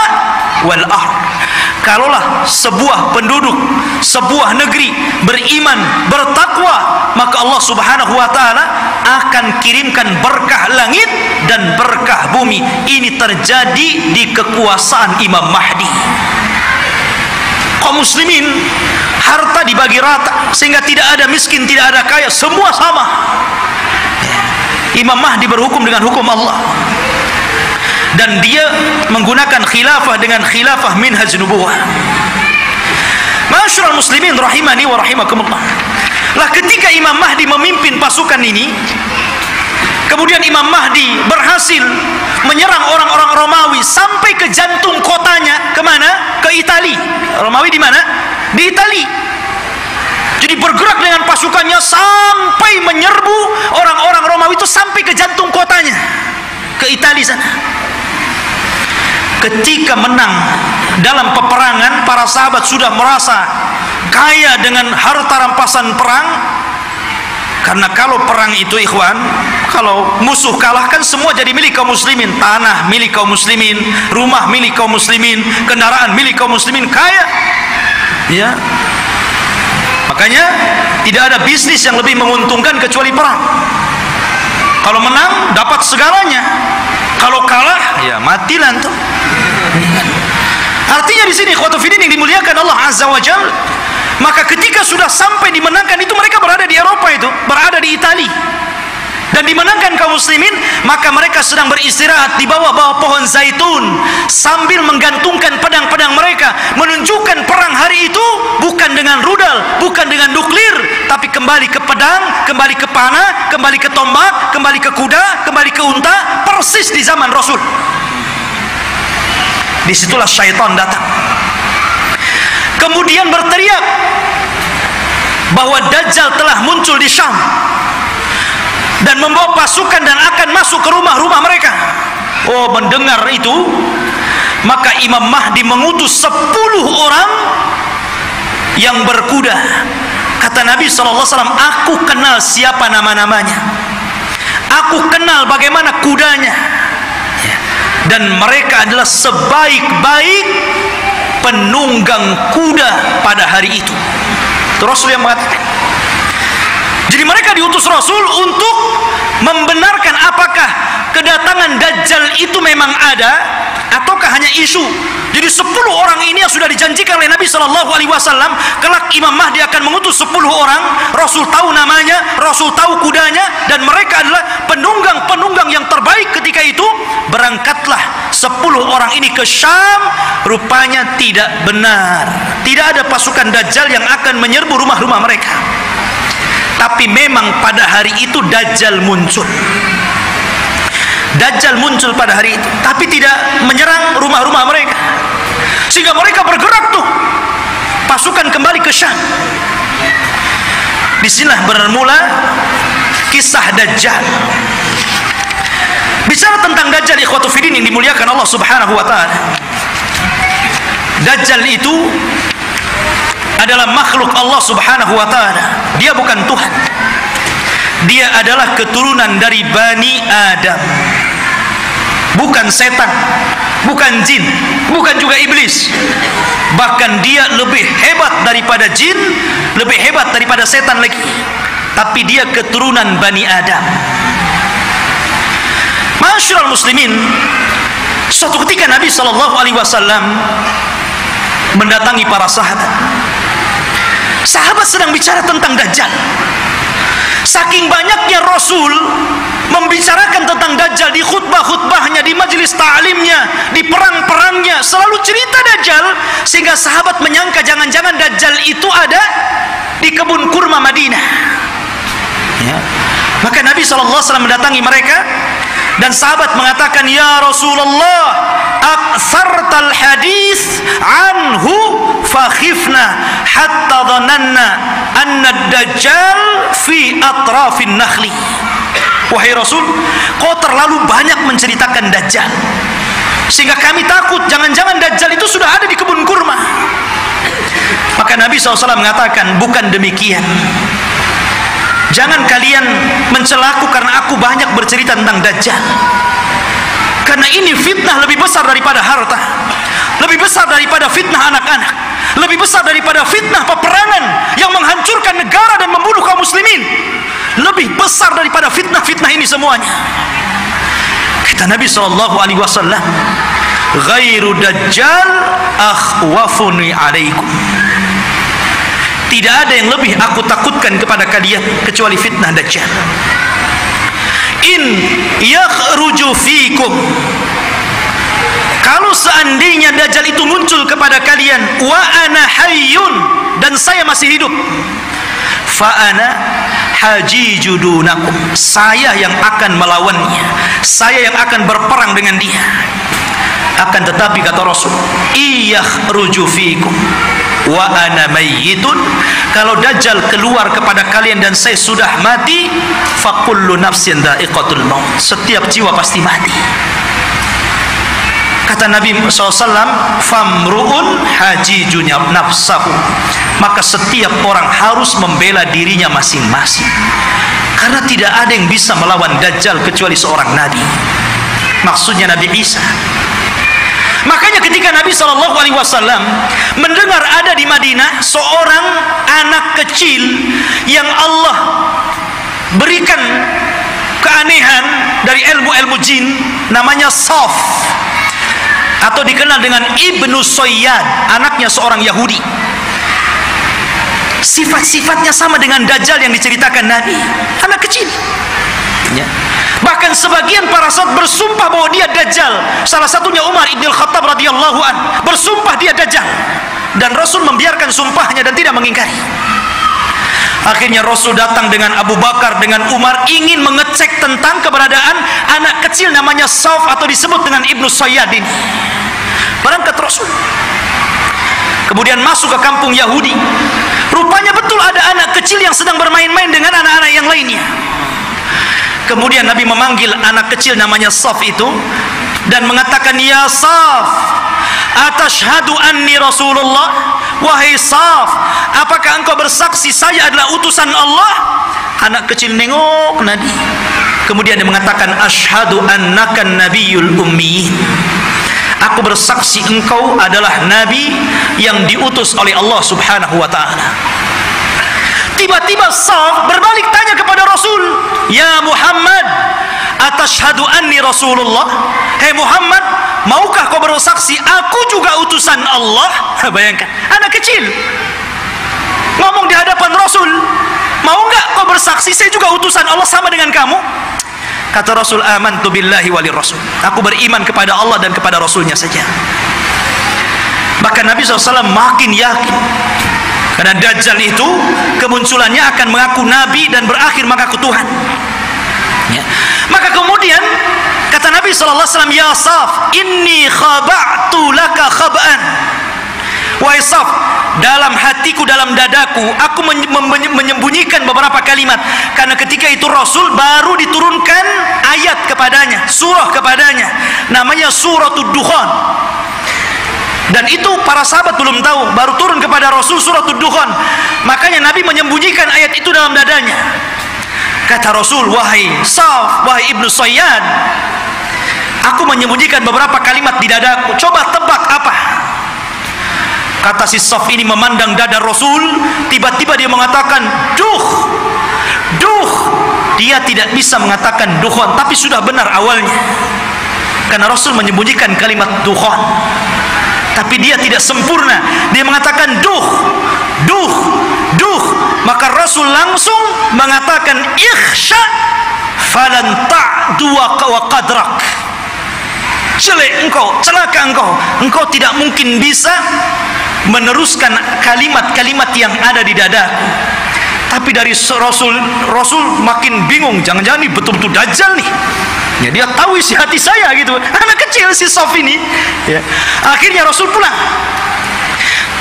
wal ard. Kalaulah sebuah penduduk sebuah negeri beriman, bertakwa, maka Allah Subhanahu wa taala akan kirimkan berkah langit dan berkah bumi. Ini terjadi di kekuasaan Imam Mahdi. Kaum muslimin harta dibagi rata sehingga tidak ada miskin, tidak ada kaya, semua sama. Imam Mahdi berhukum dengan hukum Allah, dan dia menggunakan khilafah dengan khilafah minhaj nubuwah. Ma'asyiral muslimin rahimani wa rahimakumullah. Lah ketika Imam Mahdi memimpin pasukan ini, kemudian Imam Mahdi berhasil menyerang orang-orang Romawi sampai ke jantung kotanya. Kemana? Ke Itali. Romawi di mana? Di Itali. Jadi bergerak dengan pasukannya sampai menyerbu orang-orang Romawi itu sampai ke jantung kotanya, ke Itali sana. Ketika menang dalam peperangan, para sahabat sudah merasa kaya dengan harta rampasan perang. Karena kalau perang itu ikhwan, kalau musuh kalah kan semua jadi milik kaum muslimin. Tanah milik kaum muslimin, rumah milik kaum muslimin, kendaraan milik kaum muslimin, kaya. Ya. Makanya tidak ada bisnis yang lebih menguntungkan kecuali perang. Kalau menang dapat segalanya, kalau kalah ya mati lantung. Artinya di sini ikhwatul fiddin yang dimuliakan Allah Azza wa Jalla, maka ketika sudah sampai dimenangkan itu, mereka berada di Eropa, itu berada di Itali, dan dimenangkan kaum muslimin, maka mereka sedang beristirahat di bawah-bawah pohon zaitun sambil menggantungkan pedang-pedang mereka, menunjukkan perang hari itu bukan dengan rudal, bukan dengan nuklir, tapi kembali ke pedang, kembali ke panah, kembali ke tombak, kembali ke kuda, kembali ke unta, persis di zaman Rasul. Disitulah syaitan datang, kemudian berteriak bahwa Dajjal telah muncul di Syam dan membawa pasukan dan akan masuk ke rumah-rumah mereka. Oh, mendengar itu, maka Imam Mahdi mengutus 10 orang yang berkuda. Kata Nabi SAW, aku kenal siapa nama-namanya, aku kenal bagaimana kudanya, dan mereka adalah sebaik-baik penunggang kuda pada hari itu. Itu Rasul yang mengatakan. Jadi mereka diutus Rasul untuk membenarkan apakah kedatangan Dajjal itu memang ada ataukah hanya isu. Jadi 10 orang ini yang sudah dijanjikan oleh Nabi SAW, kelak Imam Mahdi akan mengutus 10 orang. Rasul tahu namanya, Rasul tahu kudanya, dan mereka adalah penunggang-penunggang yang terbaik ketika itu. Berangkatlah 10 orang ini ke Syam. Rupanya tidak benar, tidak ada pasukan Dajjal yang akan menyerbu rumah-rumah mereka. Tapi memang pada hari itu Dajjal muncul. Dajjal muncul pada hari itu, tapi tidak menyerang rumah-rumah mereka, sehingga mereka bergerak tuh, pasukan kembali ke Syam. Disinilah bermula kisah Dajjal. Bicara tentang Dajjal ikhwatul fiddin yang dimuliakan Allah Subhanahu wa taala, Dajjal itu adalah makhluk Allah Subhanahu wa taala. Dia bukan Tuhan. Dia adalah keturunan dari Bani Adam. Bukan setan, bukan jin, bukan juga iblis. Bahkan dia lebih hebat daripada jin, lebih hebat daripada setan lagi. Tapi dia keturunan Bani Adam. Ma'asyiral muslimin, suatu ketika Nabi SAW mendatangi para sahabat. Sahabat sedang bicara tentang Dajjal. Saking banyaknya Rasul membicarakan tentang Dajjal di khutbah-khutbahnya, di majelis ta'limnya, di perang-perangnya, selalu cerita Dajjal, sehingga sahabat menyangka jangan-jangan Dajjal itu ada di kebun kurma Madinah. Ya. Maka Nabi SAW mendatangi mereka Dan sahabat mengatakan, ya Rasulullah, aktsartal hadis anhu fakhifna hatta dhananna anna ad-dajjal fi atrafin nakhli. Wahai Rasul, kau terlalu banyak menceritakan Dajjal sehingga kami takut jangan-jangan Dajjal itu sudah ada di kebun kurma. Maka Nabi SAW mengatakan, bukan demikian. Jangan kalian mencelaku karena aku banyak bercerita tentang Dajjal. Karena ini fitnah lebih besar daripada harta, lebih besar daripada fitnah anak-anak, lebih besar daripada fitnah peperangan yang menghancurkan negara dan membunuh kaum muslimin. Lebih besar daripada fitnah-fitnah ini semuanya. Kata Nabi SAW, ghairu Dajjal akhwafuni alaikum. Tidak ada yang lebih aku takutkan kepada kalian kecuali fitnah Dajjal. In yakhruju fikum, kalau seandainya Dajjal itu muncul kepada kalian, wa ana hayyun, dan saya masih hidup, fa ana hajijudunakum, saya yang akan melawannya, saya yang akan berperang dengan dia. Akan tetapi kata Rasul, iyakhruju fikum wa ana mayyitun, kalau Dajjal keluar kepada kalian dan saya sudah mati, fa kullu nafsin dha'iqatul maut, setiap jiwa pasti mati. Kata Nabi SAW, famru'un hajijunya nafsahu, maka setiap orang harus membela dirinya masing-masing, karena tidak ada yang bisa melawan Dajjal kecuali seorang Nabi, maksudnya Nabi Isa. Makanya ketika Nabi SAW mendengar ada di Madinah seorang anak kecil yang Allah berikan keanehan dari ilmu-ilmu jin, namanya Saf, atau dikenal dengan Ibnu Soyyad, anaknya seorang Yahudi. Sifat-sifatnya sama dengan Dajjal yang diceritakan Nabi, anak kecil ya. Bahkan sebagian para sahabat bersumpah bahwa dia Dajjal. Salah satunya Umar ibn Khattab radhiyallahu an bersumpah dia Dajjal, dan Rasul membiarkan sumpahnya dan tidak mengingkari. Akhirnya Rasul datang dengan Abu Bakar, dengan Umar, ingin mengecek tentang keberadaan anak kecil namanya Sauf, atau disebut dengan Ibnu Soyyad ini. Berangkat Rasul, kemudian masuk ke kampung Yahudi. Rupanya betul ada anak kecil yang sedang bermain-main dengan anak-anak yang lainnya. Kemudian Nabi memanggil anak kecil namanya Saf itu dan mengatakan, ya Saf, atashhadu anni Rasulullah? Wahai Saf, apakah engkau bersaksi saya adalah utusan Allah? Anak kecil nengok Nabi, kemudian dia mengatakan, ashhadu annaka nabiyul ummiyin, aku bersaksi engkau adalah Nabi yang diutus oleh Allah subhanahu wa ta'ala. Tiba-tiba Saf berbalik tanya kepada Rasul, ya Muhammad, atashhadu anni Rasulullah? Hei Muhammad, maukah kau bersaksi aku juga utusan Allah? Bayangkan, anak kecil ngomong di hadapan Rasul, mau enggak kau bersaksi saya juga utusan Allah sama dengan kamu? Kata Rasul, amantu billahi wali rasul, aku beriman kepada Allah dan kepada Rasulnya saja. Bahkan Nabi SAW makin yakin, karena Dajjal itu kemunculannya akan mengaku Nabi dan berakhir mengaku Tuhan ya. Maka kemudian kata Nabi SAW, ya Saf, inni khaba'tu laka khab'an. Wahai Saf, dalam hatiku, dalam dadaku, aku menyembunyikan beberapa kalimat, karena ketika itu Rasul baru diturunkan ayat kepadanya, surah kepadanya, namanya suratul Dukhan. Dan itu para sahabat belum tahu, baru turun kepada Rasul suratul Dukhan. Makanya Nabi menyembunyikan ayat itu dalam dadanya. Kata Rasul, wahai Saf, wahai Ibnu Soyyad, aku menyembunyikan beberapa kalimat di dadaku, coba tebak apa? Kata si Saf ini memandang dada Rasul, tiba-tiba dia mengatakan, duh, duh. Dia tidak bisa mengatakan dukhan, tapi sudah benar awalnya, karena Rasul menyembunyikan kalimat dukhan, tapi dia tidak sempurna. Dia mengatakan duh, duh, duh. Maka Rasul langsung mengatakan, ikhsha falan ta'du wa qadrak. Jelek engkau, celaka engkau, engkau tidak mungkin bisa meneruskan kalimat-kalimat yang ada di dadaku. Tapi dari Rasul makin bingung, jangan-jangan ini betul-betul Dajjal nih. Ya, dia tahu isi hati saya gitu. Anak kecil si Saf ini. Ya. Akhirnya Rasul pulang.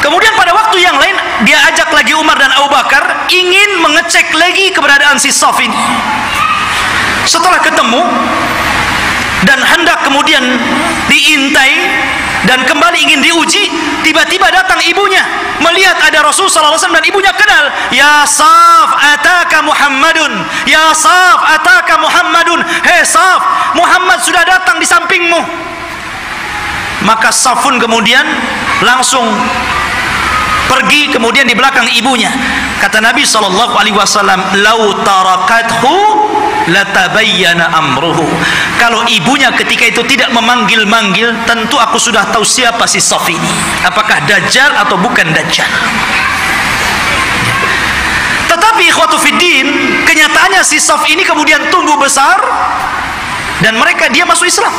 Kemudian pada waktu yang lain dia ajak lagi Umar dan Abu Bakar ingin mengecek lagi keberadaan si Saf ini. Setelah ketemu dan hendak kemudian diintai dan kembali ingin diuji, tiba-tiba datang ibunya melihat ada Rasul sallallahu alaihi wasallam dan ibunya kenal. Ya Saf, ataka Muhammadun. Ya Saf, ataka Muhammadun. Hei Saf, Muhammad sudah datang di sampingmu. Maka Safun kemudian langsung pergi kemudian di belakang ibunya. Kata Nabi sallallahu alaihi wasallam, "Lau tarakathu latabayyana amruhu." Kalau ibunya ketika itu tidak memanggil-manggil, tentu aku sudah tahu siapa si Saf ini. Apakah Dajjal atau bukan Dajjal. Tetapi ikhwatu fiddin, kenyataannya si Saf ini kemudian tumbuh besar dan dia masuk Islam.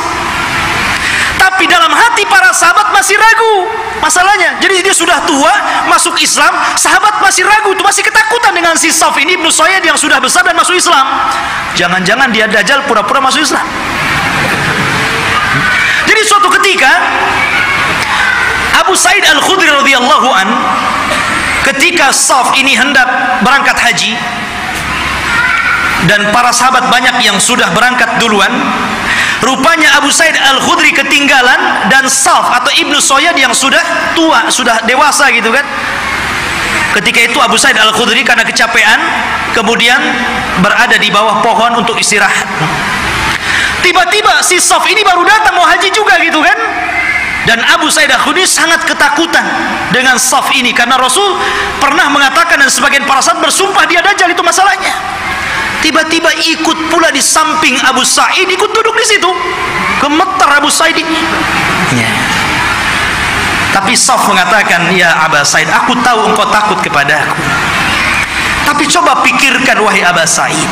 Tapi dalam hati para sahabat masih ragu masalahnya. Jadi dia sudah tua masuk Islam, sahabat masih ragu, itu masih ketakutan dengan si Saf ini Ibnu Sayyad yang sudah besar dan masuk Islam. Jangan-jangan dia Dajjal pura-pura masuk Islam. Jadi suatu ketika Abu Sa'id Al-Khudri radhiyallahu an, ketika Saf ini hendak berangkat haji dan para sahabat banyak yang sudah berangkat duluan, rupanya Abu Sa'id Al-Khudri ketinggalan dan Saf atau Ibnu Sayyad yang sudah tua, sudah dewasa gitu kan. Ketika itu Abu Sa'id Al-Khudri karena kecapean kemudian berada di bawah pohon untuk istirahat. Tiba-tiba si Saf ini baru datang mau haji juga gitu kan. Dan Abu Sa'id Al-Khudri sangat ketakutan dengan Saf ini karena Rasul pernah mengatakan dan sebagian para sahabat bersumpah dia Dajjal, itu masalahnya. Tiba-tiba ikut pula di samping Abu Sa'id, ikut duduk di situ. Gemetar Abu Sa'id ini. Ya. Tapi Saf mengatakan, "Ya Abu Sa'id, aku tahu engkau takut kepadaku. Tapi coba pikirkan wahai Abu Sa'id,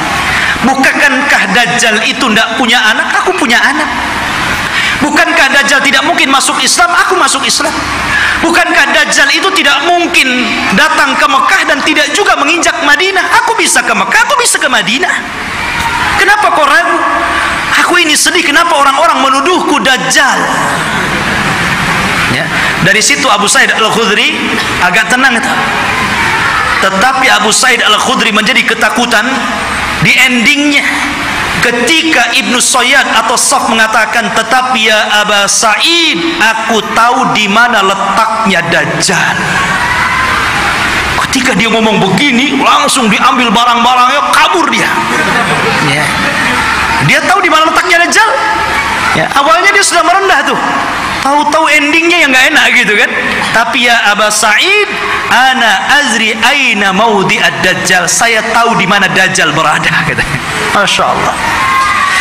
bukankah Dajjal itu tidak punya anak? Aku punya anak. Bukankah Dajjal tidak mungkin masuk Islam? Aku masuk Islam. Bukankah Dajjal itu tidak mungkin datang ke Mekah dan tidak juga menginjak Madinah? Aku bisa ke Mekah, aku bisa ke Madinah. Kenapa kau ragu? Aku ini sedih, kenapa orang-orang menuduhku Dajjal?" Ya. Dari situ Abu Sa'id Al-Khudri agak tenang itu. Tetapi Abu Sa'id Al-Khudri menjadi ketakutan di endingnya ketika Ibnu Sayyad atau Saf mengatakan, "Tetapi ya Abu Sa'id, aku tahu di mana letaknya Dajjal." Ketika dia ngomong begini, langsung diambil barang-barangnya, kabur dia. Ya. Dia tahu di mana letaknya Dajjal. Ya. Awalnya dia sudah merendah tuh. Tahu-tahu endingnya yang nggak enak gitu kan. Tapi ya Abu Sa'id, ana azri aina maudhi'ad Dajjal. Saya tahu di mana Dajjal berada, katanya. Masya Allah.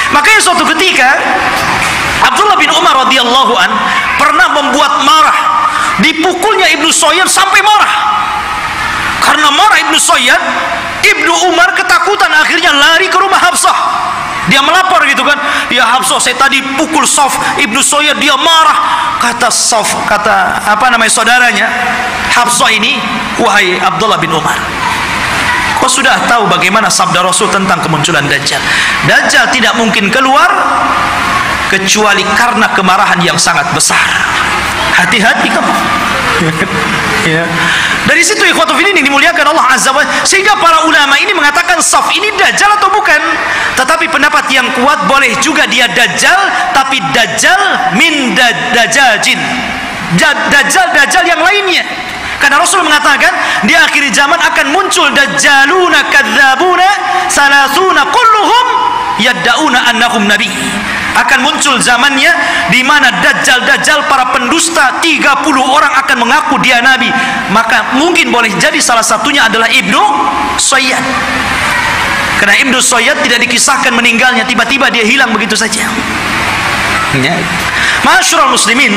Makanya suatu ketika Abdullah bin Umar radhiyallahu an pernah membuat marah, dipukulnya Ibnu Sayyad sampai marah. Karena marah Ibnu Sayyad, Ibnu Umar ketakutan, akhirnya lari ke rumah Hafsah. Dia melapor gitu kan, "Ya Hafsah, saya tadi pukul Saf, Ibnu Sayyad dia marah." Kata Saf, saudaranya Hafsah ini, "Wahai Abdullah bin Umar, kau sudah tahu bagaimana sabda Rasul tentang kemunculan Dajjal. Dajjal tidak mungkin keluar kecuali karena kemarahan yang sangat besar. Hati-hati kamu." Ya. Dari situ ikhwatu fiddin yang dimuliakan Allah Azza wa Jalla, sehingga para ulama ini mengatakan Saf ini Dajjal atau bukan. Tetapi pendapat yang kuat, boleh juga dia Dajjal, tapi Dajjal min Dajjajin, Dajjal yang lainnya. Karena Rasul mengatakan di akhir zaman akan muncul Dajjaluna kadzabuna salasuna kulluhum yaddauna annahum nabi. Akan muncul zamannya di mana Dajjal para pendusta 30 orang akan mengaku dia nabi. Maka mungkin boleh jadi salah satunya adalah Ibnu Sayyad. Karena Ibnu Sayyad tidak dikisahkan meninggalnya, tiba-tiba dia hilang begitu saja. Ya. Masyarul muslimin,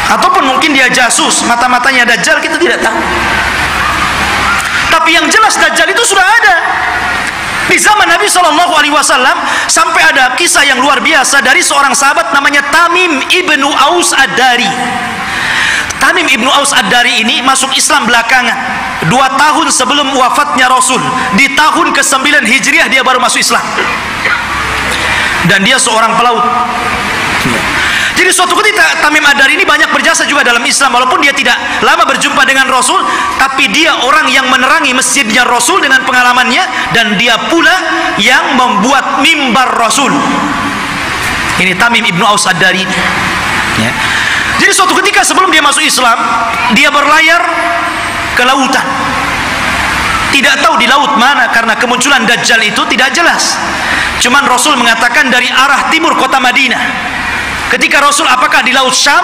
ataupun mungkin dia jasus, mata-matanya Dajjal, kita tidak tahu. Tapi yang jelas Dajjal itu sudah ada. Di zaman Nabi SAW sampai ada kisah yang luar biasa dari seorang sahabat namanya Tamim ibnu Aus Ad-Dari. Tamim ibnu Aus Ad-Dari ini masuk Islam belakangan, 2 tahun sebelum wafatnya Rasul. Di tahun ke-9 Hijriah dia baru masuk Islam, dan dia seorang pelaut. Jadi suatu ketika Tamim Ad-Dari ini banyak berjasa juga dalam Islam, walaupun dia tidak lama berjumpa dengan Rasul, tapi dia orang yang menerangi masjidnya Rasul dengan pengalamannya, dan dia pula yang membuat mimbar Rasul. Ini Tamim ibnu Aus Ad-Dari. Ya. Jadi suatu ketika sebelum dia masuk Islam, dia berlayar ke lautan. Tidak tahu di laut mana, karena kemunculan Dajjal itu tidak jelas. Cuman Rasul mengatakan dari arah timur kota Madinah. Ketika Rasul, apakah di laut Syam?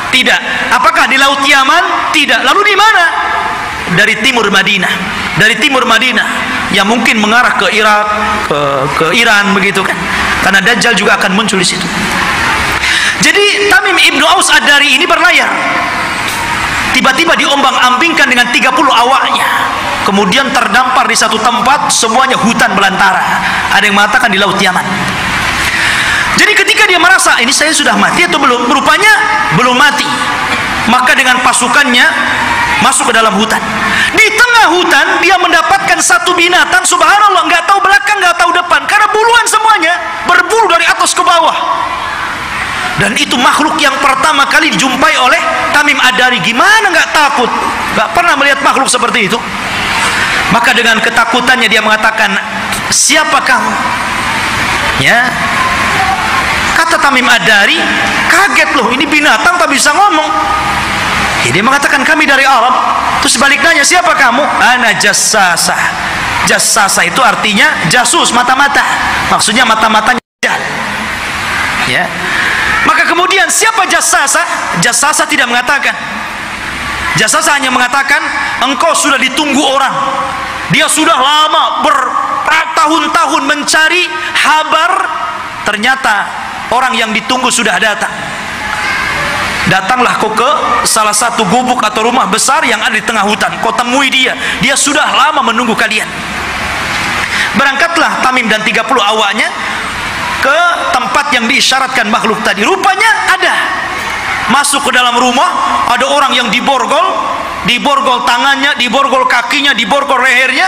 Tidak. Apakah di laut Yaman? Tidak. Lalu di mana? Dari timur Madinah. Dari timur Madinah, yang mungkin mengarah ke Irak, ke Iran, begitu kan? Karena Dajjal juga akan muncul di situ. Jadi Tamim ibnu Aus Ad-Dari ini berlayar. Tiba-tiba diombang-ambingkan dengan 30 awaknya. Kemudian terdampar di satu tempat, semuanya hutan belantara. Ada yang mengatakan di laut Yaman. Jadi ketika dia merasa, ini saya sudah mati atau belum? Rupanya belum mati. Maka dengan pasukannya masuk ke dalam hutan. Di tengah hutan dia mendapatkan satu binatang, subhanallah, nggak tahu belakang, nggak tahu depan, karena buluan semuanya, berbulu dari atas ke bawah. Dan itu makhluk yang pertama kali dijumpai oleh Tamim Ad-Dari. Gimana nggak takut? Nggak pernah melihat makhluk seperti itu. Maka dengan ketakutannya dia mengatakan, siapa kamu? Ya. Kata Tamim Ad-Dari, kaget loh, ini binatang tak bisa ngomong. Ya, dia mengatakan kami dari Arab. Terus balik nanya, siapa kamu? Ana jassasah. Jassasah itu artinya jasus, mata-mata. Maksudnya mata-matanya. Ya. Maka kemudian siapa jassasah? Jassasah tidak mengatakan. Jassasah hanya mengatakan, engkau sudah ditunggu orang. Dia sudah lama bertahun-tahun mencari kabar. Ternyata orang yang ditunggu sudah datang. Datanglah kau ke salah satu gubuk atau rumah besar yang ada di tengah hutan. Kau temui dia. Dia sudah lama menunggu kalian. Berangkatlah Tamim dan 30 awaknya ke tempat yang diisyaratkan makhluk tadi. Rupanya ada. Masuk ke dalam rumah, ada orang yang diborgol tangannya, diborgol kakinya, diborgol lehernya.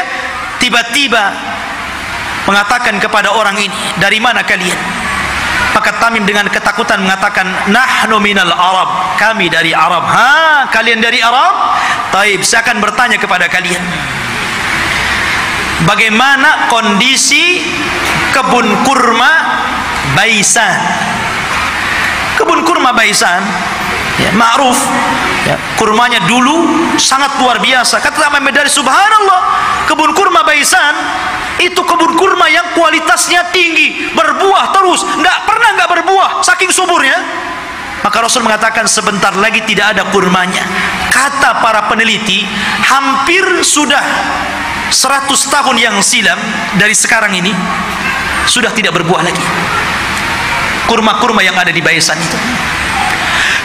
Tiba-tiba mengatakan kepada orang ini, dari mana kalian? Maka Tamim dengan ketakutan mengatakan, nahnu minal Arab, kami dari Arab. Ha, kalian dari Arab? Taib, saya akan bertanya kepada kalian, bagaimana kondisi kebun kurma Baisan? Kebun kurma Baisan, ya, ma'ruf, ya, kurmanya dulu sangat luar biasa. Kata Tamim Ad-Dari, subhanallah, kebun kurma Baisan itu kebun kurma yang kualitasnya tinggi, berbuah terus, pernah nggak berbuah, saking suburnya. Maka Rasul mengatakan sebentar lagi tidak ada kurmanya. Kata para peneliti, hampir sudah 100 tahun yang silam dari sekarang ini sudah tidak berbuah lagi kurma-kurma yang ada di Baisan itu.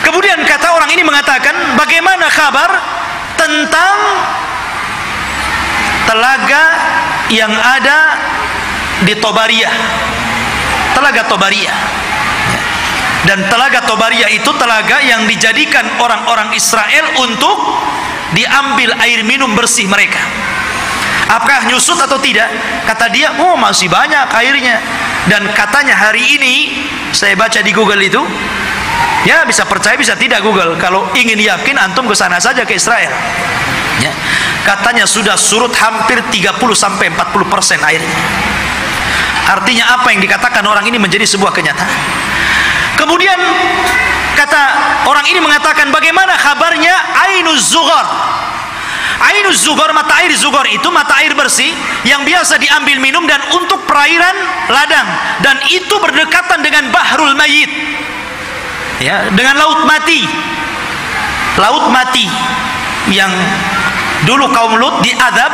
Kemudian kata orang ini mengatakan, bagaimana kabar tentang telaga yang ada di Tobariyah? Telaga Tobariyah. Dan telaga Tobariyah itu telaga yang dijadikan orang-orang Israel untuk diambil air minum bersih mereka. Apakah nyusut atau tidak? Kata dia, oh masih banyak airnya. Dan katanya hari ini saya baca di Google itu, ya bisa percaya bisa tidak Google, kalau ingin yakin antum ke sana saja, ke Israel. Ya. Katanya sudah surut hampir 30-40% airnya. Artinya apa yang dikatakan orang ini menjadi sebuah kenyataan. Kemudian kata orang ini mengatakan, bagaimana kabarnya Ainuz Zughar? Ainuz Zughar, mata air Zughar itu mata air bersih yang biasa diambil minum dan untuk perairan ladang, dan itu berdekatan dengan Bahrul Mayyit, ya, dengan laut mati. Laut mati yang dulu kaum Lut diadab,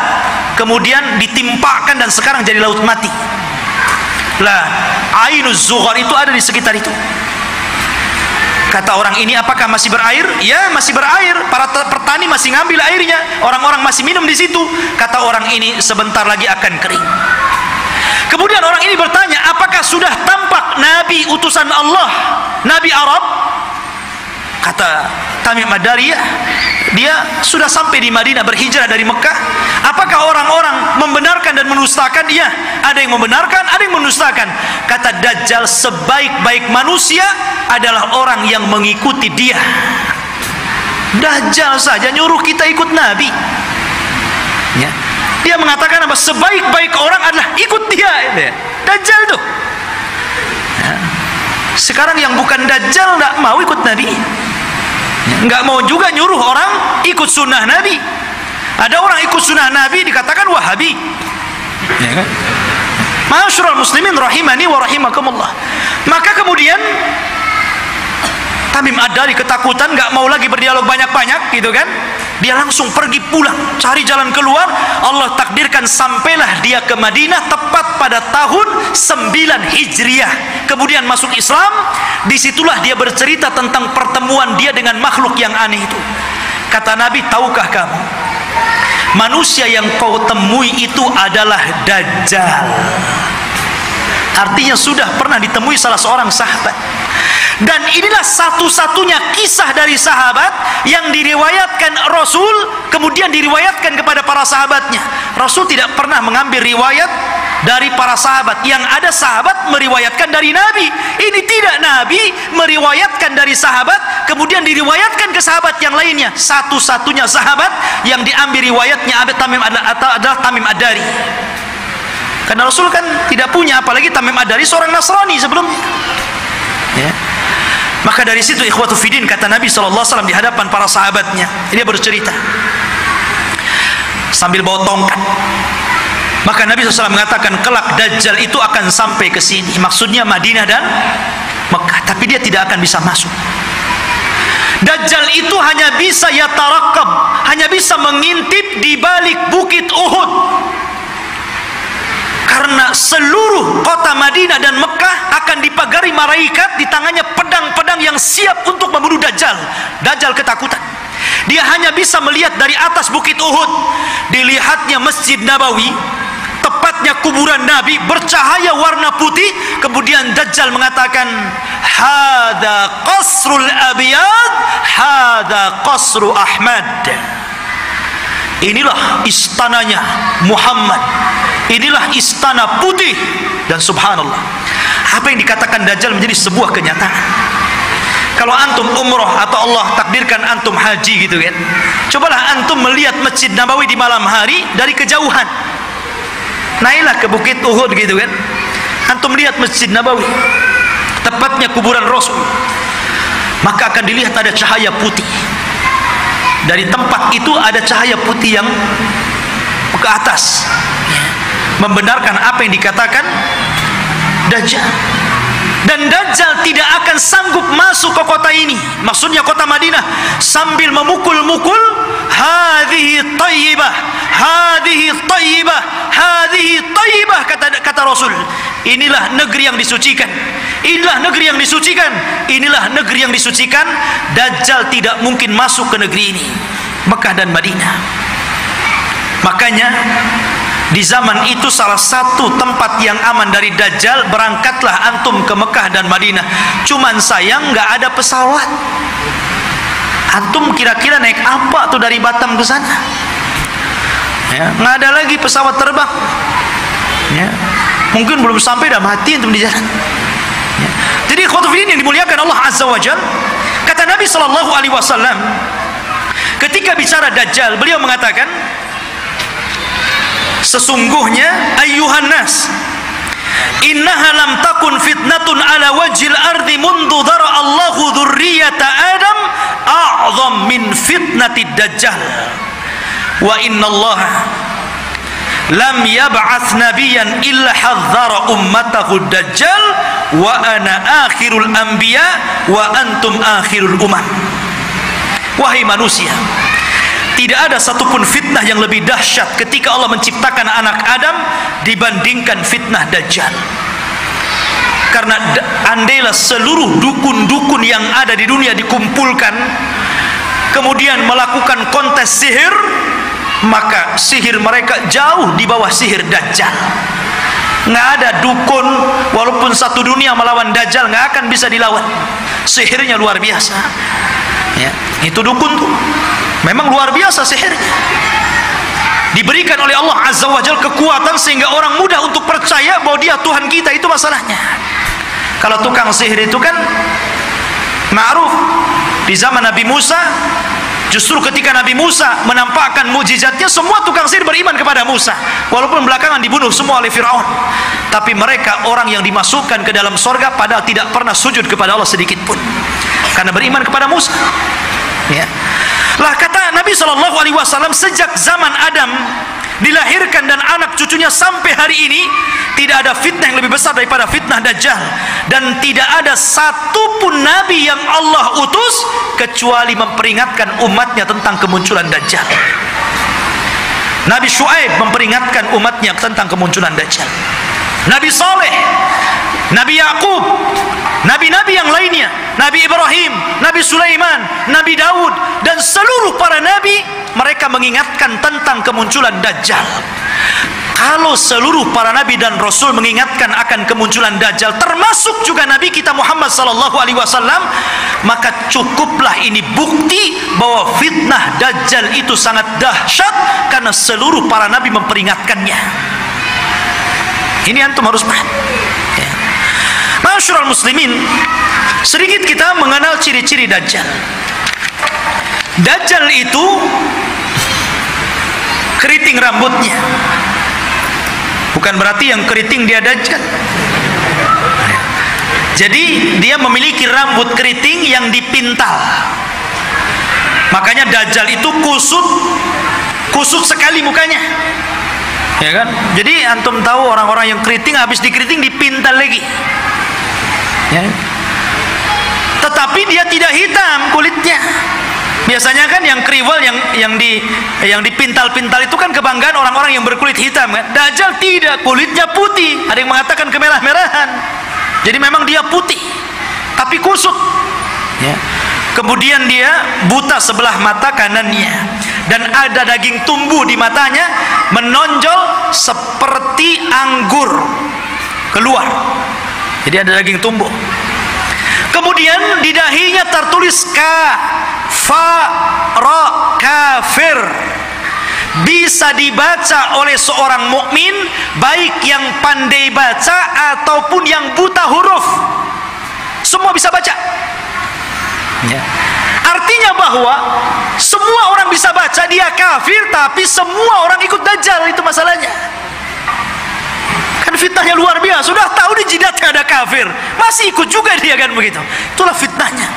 kemudian ditimpakan dan sekarang jadi laut mati. Lah, Ainuz Zughar itu ada di sekitar itu. Kata orang ini, apakah masih berair? Ya, masih berair. Para petani masih ngambil airnya. Orang-orang masih minum di situ. Kata orang ini, sebentar lagi akan kering. Kemudian orang ini bertanya, apakah sudah tampak Nabi utusan Allah, Nabi Arab? Kata Tamim Ad-Dari, dia sudah sampai di Madinah, berhijrah dari Mekah. Apakah orang-orang membenarkan dan mendustakan? Iya, ada yang membenarkan, ada yang mendustakan. Kata Dajjal, sebaik-baik manusia adalah orang yang mengikuti dia. Dajjal saja nyuruh kita ikut Nabi, ya. Dia mengatakan apa? Sebaik-baik orang adalah ikut dia. Dajjal tuh, ya. Sekarang yang bukan Dajjal nggak mau ikut Nabi, nggak mau juga nyuruh orang ikut sunnah Nabi. Ada orang ikut sunnah Nabi dikatakan Wahabi, ya kan? Ma'asyiral muslimin rahimani wa rahimakumullah. Maka kemudian Tamim Ad-Dari ketakutan, nggak mau lagi berdialog banyak-banyak, gitu kan? Dia langsung pergi pulang, cari jalan keluar. Allah takdirkan sampailah dia ke Madinah tepat pada tahun 9 Hijriah. Kemudian masuk Islam. Disitulah dia bercerita tentang pertemuan dia dengan makhluk yang aneh itu. Kata Nabi, tahukah kamu, manusia yang kau temui itu adalah Dajjal. Artinya sudah pernah ditemui salah seorang sahabat. Dan inilah satu-satunya kisah dari sahabat yang diriwayatkan Rasul, kemudian diriwayatkan kepada para sahabatnya. Rasul tidak pernah mengambil riwayat dari para sahabat. Yang ada sahabat meriwayatkan dari Nabi. Ini tidak, Nabi meriwayatkan dari sahabat, kemudian diriwayatkan ke sahabat yang lainnya. Satu-satunya sahabat yang diambil riwayatnya adalah Tamim Ad-Dari. Karena Rasul kan tidak punya, apalagi Tamim Ad-Dari seorang Nasrani sebelumnya, ya. Maka dari situ ikhwatu fiddin, kata Nabi SAW di hadapan para sahabatnya, dia bercerita sambil bawa tongkat. Maka Nabi SAW mengatakan, kelak Dajjal itu akan sampai ke sini, maksudnya Madinah dan Mekah, tapi dia tidak akan bisa masuk. Dajjal itu hanya bisa yatarakab, hanya bisa mengintip di balik bukit Uhud. Karena seluruh kota Madinah dan Mekah akan dipagari malaikat, di tangannya pedang-pedang yang siap untuk membunuh Dajjal. Dajjal ketakutan. Dia hanya bisa melihat dari atas bukit Uhud. Dilihatnya Masjid Nabawi, tepatnya kuburan Nabi, bercahaya warna putih. Kemudian Dajjal mengatakan, hada qasrul abiyad, hada qasru Ahmad. Inilah istananya Muhammad, inilah istana putih. Dan subhanallah, apa yang dikatakan Dajjal menjadi sebuah kenyataan. Kalau antum umroh atau Allah takdirkan antum haji, gitu kan, cobalah antum melihat Masjid Nabawi di malam hari dari kejauhan. Naiklah ke bukit Uhud, gitu kan, antum lihat Masjid Nabawi, tepatnya kuburan Rasul, maka akan dilihat ada cahaya putih. Dari tempat itu ada cahaya putih yang ke atas, membenarkan apa yang dikatakan Dajjal. Dan Dajjal tidak akan sanggup masuk ke kota ini, maksudnya kota Madinah, sambil memukul-mukul, hadhihi thayyibah, hadhihi thayyibah, hadhihi thayyibah, kata Rasul. Inilah negeri yang disucikan, inilah negeri yang disucikan, inilah negeri yang disucikan. Dajjal tidak mungkin masuk ke negeri ini, Mekah dan Madinah. Makanya di zaman itu salah satu tempat yang aman dari Dajjal, berangkatlah antum ke Mekah dan Madinah. Cuman sayang nggak ada pesawat. Antum kira-kira naik apa tuh dari Batam ke sana? Ya, nggak ada lagi pesawat terbang. Ya, mungkin belum sampai dah mati antum di jalan. Ya. Jadi khotbah yang dimuliakan Allah Azza wa Jalla, kata Nabi SAW ketika bicara Dajjal, beliau mengatakan, sesungguhnya ayyuhan nas, innaha lam takun fitnatun ala wajhil ardi mundu dhara Allahu dzurriyyata Adam a'zam min fitnatid Dajjal, wa inna Allah lam yab'ats nabiyyan illa hadzara ummatahu Dajjal wa ana akhirul anbiya wa antum akhirul umam. Wahai manusia, tidak ada satupun fitnah yang lebih dahsyat ketika Allah menciptakan anak Adam dibandingkan fitnah Dajjal. Karena andailah seluruh dukun-dukun yang ada di dunia dikumpulkan, kemudian melakukan kontes sihir, maka sihir mereka jauh di bawah sihir Dajjal. Nggak ada dukun, walaupun satu dunia melawan Dajjal, nggak akan bisa dilawan. Sihirnya luar biasa. Ya, itu dukun tuh memang luar biasa sihirnya. Diberikan oleh Allah Azza wa Jalla kekuatan sehingga orang mudah untuk percaya bahwa dia Tuhan kita. Itu masalahnya. Kalau tukang sihir itu kan ma'ruf di zaman Nabi Musa. Justru ketika Nabi Musa menampakkan mukjizatnya, semua tukang sihir beriman kepada Musa, walaupun belakangan dibunuh semua oleh Fir'aun. Tapi mereka orang yang dimasukkan ke dalam sorga padahal tidak pernah sujud kepada Allah sedikit pun, karena beriman kepada Musa. Ya. Lah kata Nabi SAW, sejak zaman Adam dilahirkan dan anak cucunya sampai hari ini, tidak ada fitnah yang lebih besar daripada fitnah Dajjal. Dan tidak ada satupun Nabi yang Allah utus kecuali memperingatkan umatnya tentang kemunculan Dajjal. Nabi Syuaib memperingatkan umatnya tentang kemunculan Dajjal. Nabi Saleh, Nabi Yakub, nabi-nabi yang lainnya, Nabi Ibrahim, Nabi Sulaiman, Nabi Daud, dan seluruh para nabi, mereka mengingatkan tentang kemunculan Dajjal. Kalau seluruh para nabi dan rasul mengingatkan akan kemunculan Dajjal, termasuk juga Nabi kita Muhammad SAW, maka cukuplah ini bukti bahwa fitnah Dajjal itu sangat dahsyat, karena seluruh para nabi memperingatkannya. Ini antum harus paham. Ya. Ma'asyiral muslimin, sedikit kita mengenal ciri-ciri Dajjal. Dajjal itu keriting rambutnya. Bukan berarti yang keriting dia Dajjal. Jadi dia memiliki rambut keriting yang dipintal. Makanya Dajjal itu kusut sekali mukanya. Ya kan? Jadi antum tahu orang-orang yang keriting, habis dikeriting dipintal lagi. Ya. Tetapi dia tidak hitam kulitnya. Biasanya kan yang kriwal, yang dipintal-pintal itu kan kebanggaan orang-orang yang berkulit hitam kan. Dajjal tidak, kulitnya putih. Ada yang mengatakan kemerah-merahan. Jadi memang dia putih, tapi kusut. Ya. Kemudian dia buta sebelah mata kanannya, dan ada daging tumbuh di matanya, menonjol seperti anggur keluar. Jadi ada daging tumbuh. Kemudian di dahinya tertulis kafir. Bisa dibaca oleh seorang mukmin, baik yang pandai baca ataupun yang buta huruf. Semua bisa baca. Ya. Artinya bahwa semua orang bisa baca dia kafir, tapi semua orang ikut Dajjal. Itu masalahnya. Kan fitnahnya luar biasa. Sudah tahu di jidatnya ada kafir, masih ikut juga dia, kan begitu. Itulah fitnahnya.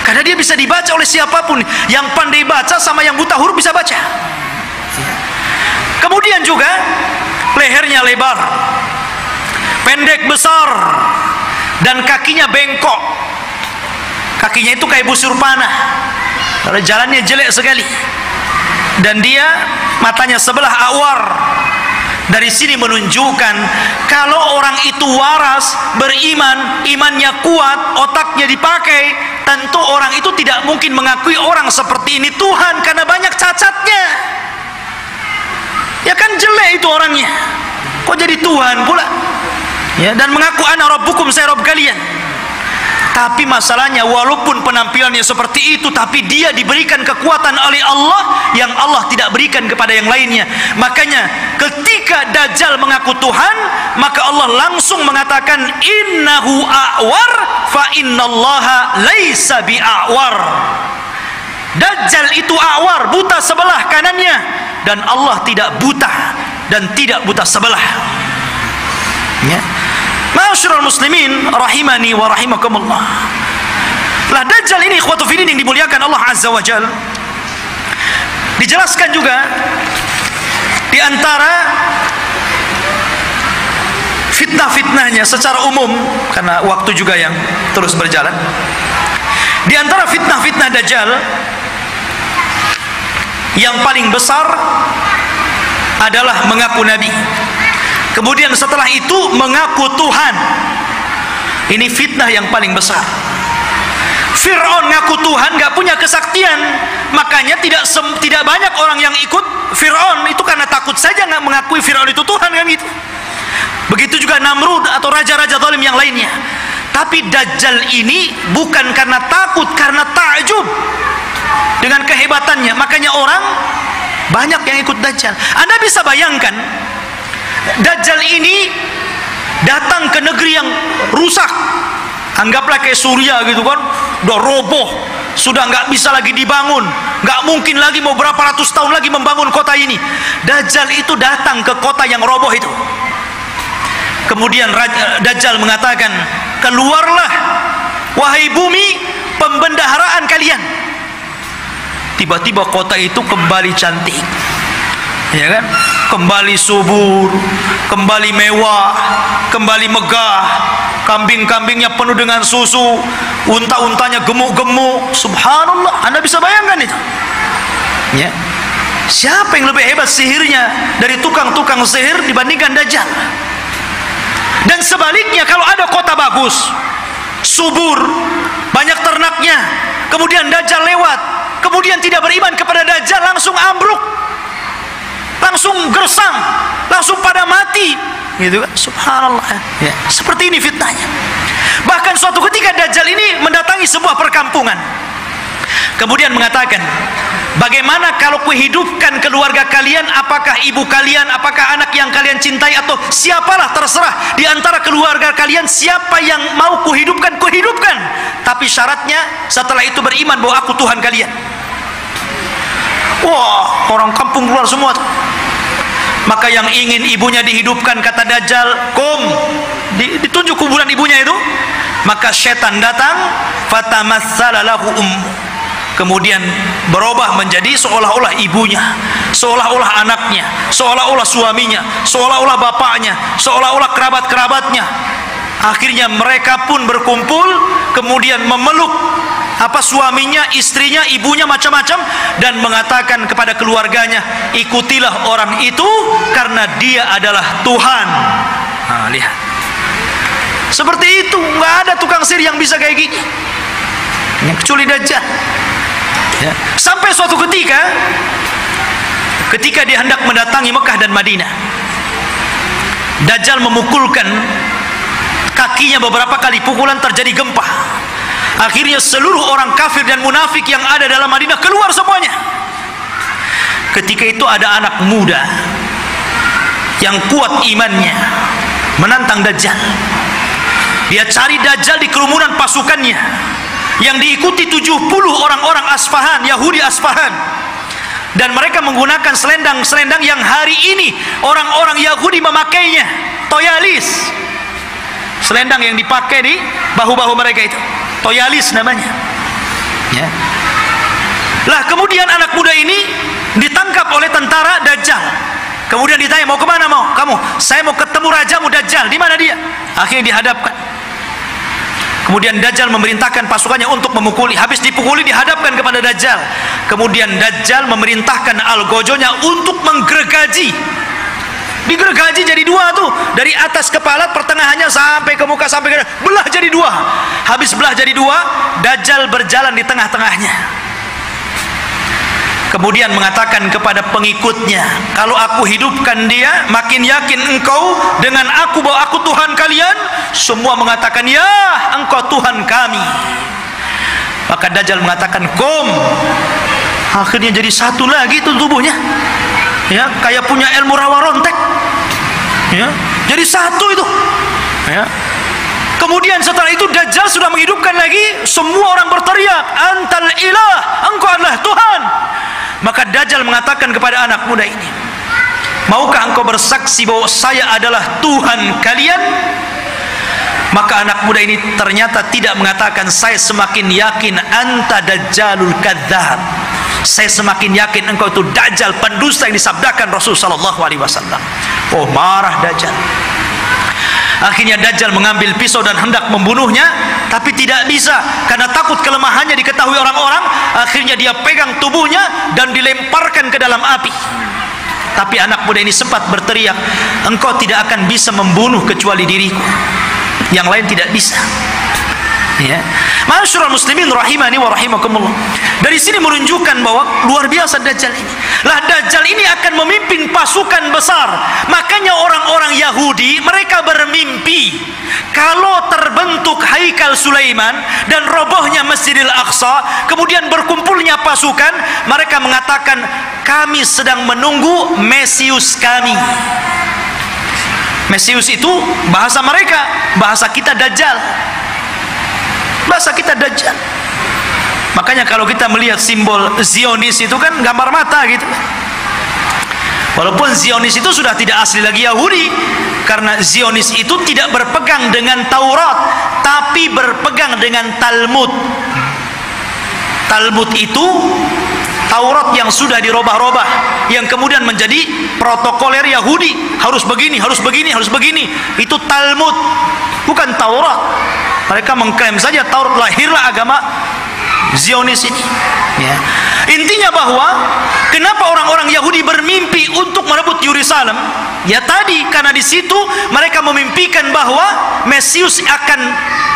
Karena dia bisa dibaca oleh siapapun. Yang pandai baca sama yang buta huruf bisa baca. Kemudian juga lehernya lebar, pendek besar, dan kakinya bengkok. Kakinya itu kayak busur panah. Kalau jalannya jelek sekali. Dan dia matanya sebelah awar. Dari sini menunjukkan kalau orang itu waras, beriman, imannya kuat, otaknya dipakai, tentu orang itu tidak mungkin mengakui orang seperti ini Tuhan, karena banyak cacatnya. Ya kan jelek itu orangnya, kok jadi Tuhan pula? Ya, dan mengaku ana rabbukum, saya Rabb kalian. Tapi masalahnya walaupun penampilannya seperti itu, tapi dia diberikan kekuatan oleh Allah yang Allah tidak berikan kepada yang lainnya. Makanya ketika Dajjal mengaku Tuhan, maka Allah langsung mengatakan innahu a'war fa innallaha laisa bi'a'war. Dajjal itu a'war, buta sebelah kanannya, dan Allah tidak buta dan tidak buta sebelah. Ya. Ma'asyiral muslimin rahimani wa rahimakumullah. Lah Dajjal ini ikhwatu fillah yang dimuliakan Allah Azza wa Jalla, dijelaskan juga di antara fitnah-fitnahnya secara umum, karena waktu juga yang terus berjalan. Di antara fitnah-fitnah Dajjal yang paling besar adalah mengaku nabi. Kemudian setelah itu mengaku Tuhan. Ini fitnah yang paling besar. Fir'aun ngaku Tuhan, gak punya kesaktian, makanya tidak banyak orang yang ikut Fir'aun. Itu karena takut saja nggak mengakui Fir'aun itu Tuhan, kan gitu. Begitu juga Namrud atau raja-raja zalim yang lainnya. Tapi Dajjal ini bukan karena takut, karena takjub dengan kehebatannya. Makanya orang banyak yang ikut Dajjal. Anda bisa bayangkan, Dajjal ini datang ke negeri yang rusak. Anggaplah kayak Suriah gitu kan, udah roboh, sudah nggak bisa lagi dibangun, nggak mungkin lagi mau berapa ratus tahun lagi membangun kota ini. Dajjal itu datang ke kota yang roboh itu. Kemudian Dajjal mengatakan, keluarlah wahai bumi, pembendaharaan kalian. Tiba-tiba kota itu kembali cantik, ya kan? Kembali subur, kembali mewah, kembali megah. Kambing-kambingnya penuh dengan susu, unta-untanya gemuk-gemuk. Subhanallah, Anda bisa bayangkan itu, ya. Siapa yang lebih hebat sihirnya dari tukang-tukang sihir dibandingkan Dajjal? Dan sebaliknya, kalau ada kota bagus, subur, banyak ternaknya, kemudian Dajjal lewat, kemudian tidak beriman kepada Dajjal, langsung ambruk, langsung gersang, langsung pada mati, gitu kan? Subhanallah, ya. Seperti ini fitnahnya. Bahkan suatu ketika Dajjal ini mendatangi sebuah perkampungan, kemudian mengatakan, bagaimana kalau kuhidupkan keluarga kalian? Apakah ibu kalian, apakah anak yang kalian cintai, atau siapalah, terserah di antara keluarga kalian, siapa yang mau kuhidupkan, kuhidupkan. Tapi syaratnya setelah itu beriman bahwa aku Tuhan kalian. Wah, orang kampung keluar semua tuh. Maka yang ingin ibunya dihidupkan, kata Dajjal, ditunjuk kuburan ibunya itu. Maka setan datang, fatamassala lahu kemudian berubah menjadi seolah-olah ibunya, seolah-olah anaknya, seolah-olah suaminya, seolah-olah bapaknya, seolah-olah kerabat-kerabatnya. Akhirnya mereka pun berkumpul, kemudian memeluk suaminya, istrinya, ibunya, macam-macam, dan mengatakan kepada keluarganya, ikutilah orang itu karena dia adalah Tuhan. Nah, lihat, seperti itu. Nggak ada tukang sihir yang bisa kayak gini, kecuali Dajjal, ya. Sampai suatu ketika dia hendak mendatangi Mekah dan Madinah, Dajjal memukulkan kakinya beberapa kali, pukulan terjadi gempa. Akhirnya seluruh orang kafir dan munafik yang ada dalam Madinah keluar semuanya. Ketika itu ada anak muda yang kuat imannya menantang Dajjal. Dia cari Dajjal di kerumunan pasukannya yang diikuti 70 orang-orang Asfahan, Yahudi Asfahan. Dan mereka menggunakan selendang-selendang yang hari ini orang-orang Yahudi memakainya, toyalis. Selendang yang dipakai di bahu-bahu mereka itu, toyalis namanya, ya. Lah kemudian anak muda ini ditangkap oleh tentara Dajjal. Kemudian ditanya, mau kemana mau kamu? Saya mau ketemu rajamu Dajjal. Di mana dia? Akhirnya dihadapkan. Kemudian Dajjal memerintahkan pasukannya untuk memukuli. Habis dipukuli dihadapkan kepada Dajjal. Kemudian Dajjal memerintahkan algojonya untuk menggergaji. Digergaji jadi dua tuh, dari atas kepala, pertengahannya sampai ke muka, sampai ke belah jadi dua. Habis belah jadi dua, Dajjal berjalan di tengah-tengahnya. Kemudian mengatakan kepada pengikutnya, kalau aku hidupkan dia, makin yakin engkau dengan aku bahwa aku Tuhan kalian? Semua mengatakan, ya, engkau Tuhan kami. Maka Dajjal mengatakan, kum. Akhirnya jadi satu lagi tuh tubuhnya, ya, kayak punya ilmu rawa rontek, ya, jadi satu itu, ya. Kemudian setelah itu Dajjal sudah menghidupkan lagi, semua orang berteriak, antal ilah, engkau adalah Tuhan. Maka Dajjal mengatakan kepada anak muda ini, maukah engkau bersaksi bahwa saya adalah Tuhan kalian? Maka anak muda ini ternyata tidak mengatakan, saya semakin yakin anta dajjalul kadzdzab. Saya semakin yakin engkau itu Dajjal, pendusta yang disabdakan Rasul sallallahu alaihi wasallam. Oh, marah Dajjal. Akhirnya Dajjal mengambil pisau dan hendak membunuhnya, tapi tidak bisa karena takut kelemahannya diketahui orang-orang. Akhirnya dia pegang tubuhnya dan dilemparkan ke dalam api. Tapi anak muda ini sempat berteriak, engkau tidak akan bisa membunuh kecuali diriku, yang lain tidak bisa. Ya, masyaallah muslimin rahimani wa rahimakumullah. Dari sini menunjukkan bahwa luar biasa Dajjal ini. Lah Dajjal ini akan memimpin pasukan besar. Makanya orang-orang Yahudi mereka bermimpi kalau terbentuk Haikal Sulaiman dan robohnya Masjidil Aqsa, kemudian berkumpulnya pasukan, mereka mengatakan kami sedang menunggu Mesius kami. Mesius itu bahasa mereka, bahasa kita Dajjal. Bahasa kita Dajjal. Makanya kalau kita melihat simbol Zionis itu kan gambar mata gitu. Walaupun Zionis itu sudah tidak asli lagi Yahudi, karena Zionis itu tidak berpegang dengan Taurat, tapi berpegang dengan Talmud. Talmud itu Taurat yang sudah dirobah-robah, yang kemudian menjadi protokoler Yahudi, harus begini, harus begini, harus begini. Itu Talmud, bukan Taurat. Mereka mengklaim saja Taurat, lahirlah agama Zionis ini. Ya. Intinya bahwa kenapa orang-orang Yahudi bermimpi untuk merebut Yerusalem? Ya tadi, karena di situ mereka memimpikan bahwa Mesius akan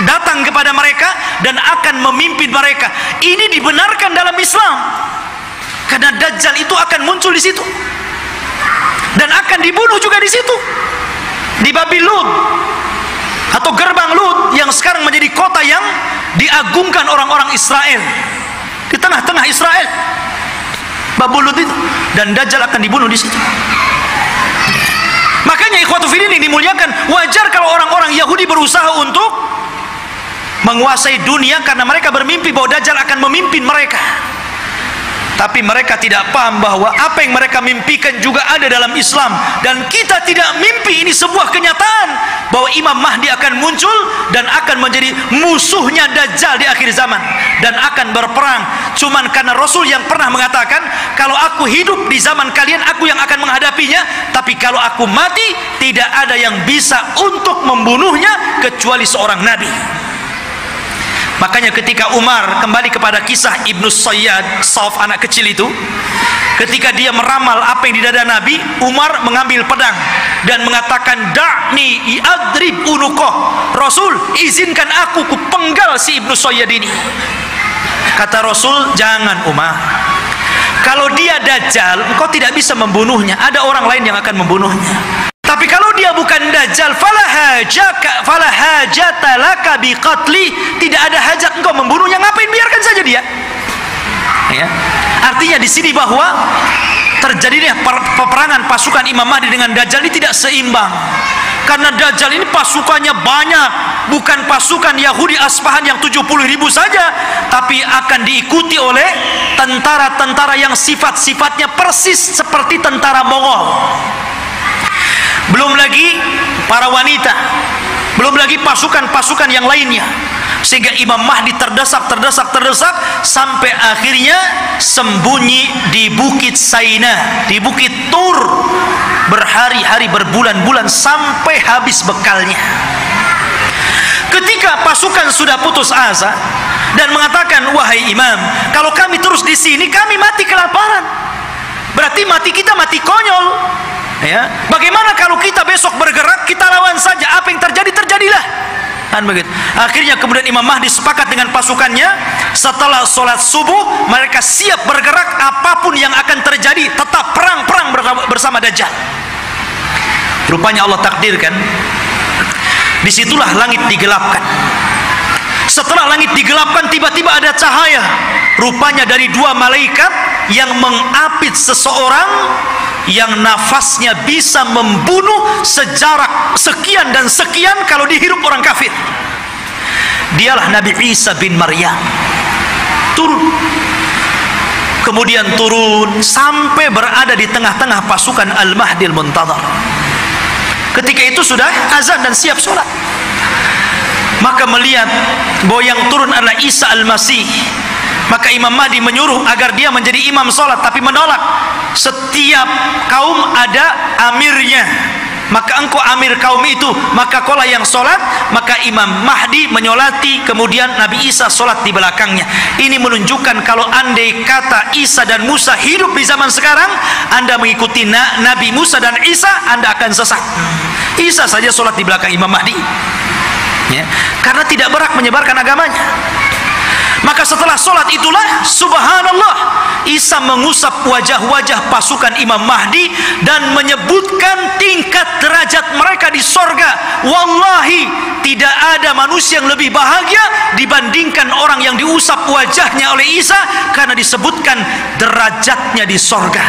datang kepada mereka dan akan memimpin mereka. Ini dibenarkan dalam Islam. Karena Dajjal itu akan muncul di situ dan akan dibunuh juga di situ, di Babil Lut atau gerbang Lut yang sekarang menjadi kota yang diagungkan orang-orang Israel, di tengah-tengah Israel, Babil Lut itu, dan Dajjal akan dibunuh di situ. Makanya ikhwatu fillah ini dimuliakan, wajar kalau orang-orang Yahudi berusaha untuk menguasai dunia karena mereka bermimpi bahwa Dajjal akan memimpin mereka. Tapi mereka tidak paham bahwa apa yang mereka mimpikan juga ada dalam Islam, dan kita tidak mimpi. Ini sebuah kenyataan bahwa Imam Mahdi akan muncul dan akan menjadi musuhnya Dajjal di akhir zaman dan akan berperang. Cuman karena Rasul yang pernah mengatakan, kalau aku hidup di zaman kalian, aku yang akan menghadapinya, tapi kalau aku mati, tidak ada yang bisa untuk membunuhnya kecuali seorang Nabi. Makanya ketika Umar, kembali kepada kisah Ibnu Sayyad, Sauf anak kecil itu, ketika dia meramal apa yang di dada Nabi, Umar mengambil pedang dan mengatakan, da'ni i'adrib unuqah. Rasul, izinkan aku kupenggal si Ibnu Sayyad ini. Kata Rasul, jangan Umar, kalau dia Dajjal, engkau tidak bisa membunuhnya, ada orang lain yang akan membunuhnya. Tapi kalau dia bukan Dajjal, fala hajata laka biqatli, tidak ada hajat engkau membunuhnya, ngapain, biarkan saja dia. Ya. Artinya di sini bahwa terjadinya peperangan pasukan Imam Mahdi dengan Dajjal ini tidak seimbang. Karena Dajjal ini pasukannya banyak, bukan pasukan Yahudi Aspahan yang 70.000 saja, tapi akan diikuti oleh tentara-tentara yang sifat-sifatnya persis seperti tentara Mongol. Belum lagi para wanita, belum lagi pasukan-pasukan yang lainnya, sehingga Imam Mahdi terdesak sampai akhirnya sembunyi di Bukit Saina, di Bukit Tur, berhari-hari, berbulan-bulan sampai habis bekalnya. Ketika pasukan sudah putus asa dan mengatakan, wahai imam, kalau kami terus di sini kami mati kelaparan, berarti mati kita mati konyol. Ya, bagaimana kalau kita besok bergerak, kita lawan saja, apa yang terjadi terjadilah. Dan begitu. Akhirnya kemudian Imam Mahdi sepakat dengan pasukannya, setelah sholat subuh mereka siap bergerak, apapun yang akan terjadi, tetap perang bersama Dajjal. Rupanya Allah takdirkan, disitulah langit digelapkan. Setelah langit digelapkan, tiba-tiba ada cahaya, rupanya dari dua malaikat yang mengapit seseorang yang nafasnya bisa membunuh sejarak sekian dan sekian kalau dihirup orang kafir. Dialah Nabi Isa bin Maryam. Kemudian turun sampai berada di tengah-tengah pasukan Al-Mahdi Al-Muntadhar. Ketika itu sudah azan dan siap sholat, maka melihat bahwa yang turun adalah Isa Al-Masih. Maka Imam Mahdi menyuruh agar dia menjadi imam sholat, tapi menolak. Setiap kaum ada amirnya, maka engkau amir kaum itu, maka kaulah yang sholat. Maka Imam Mahdi menyolati, kemudian Nabi Isa sholat di belakangnya. Ini menunjukkan kalau andai kata Isa dan Musa hidup di zaman sekarang, Anda mengikuti Nabi Musa dan Isa, Anda akan sesat. Isa saja sholat di belakang Imam Mahdi, ya, karena tidak berhak menyebarkan agamanya. Maka setelah sholat itulah, subhanallah, Isa mengusap wajah-wajah pasukan Imam Mahdi dan menyebutkan tingkat derajat mereka di sorga. Wallahi, tidak ada manusia yang lebih bahagia dibandingkan orang yang diusap wajahnya oleh Isa, karena disebutkan derajatnya di sorga.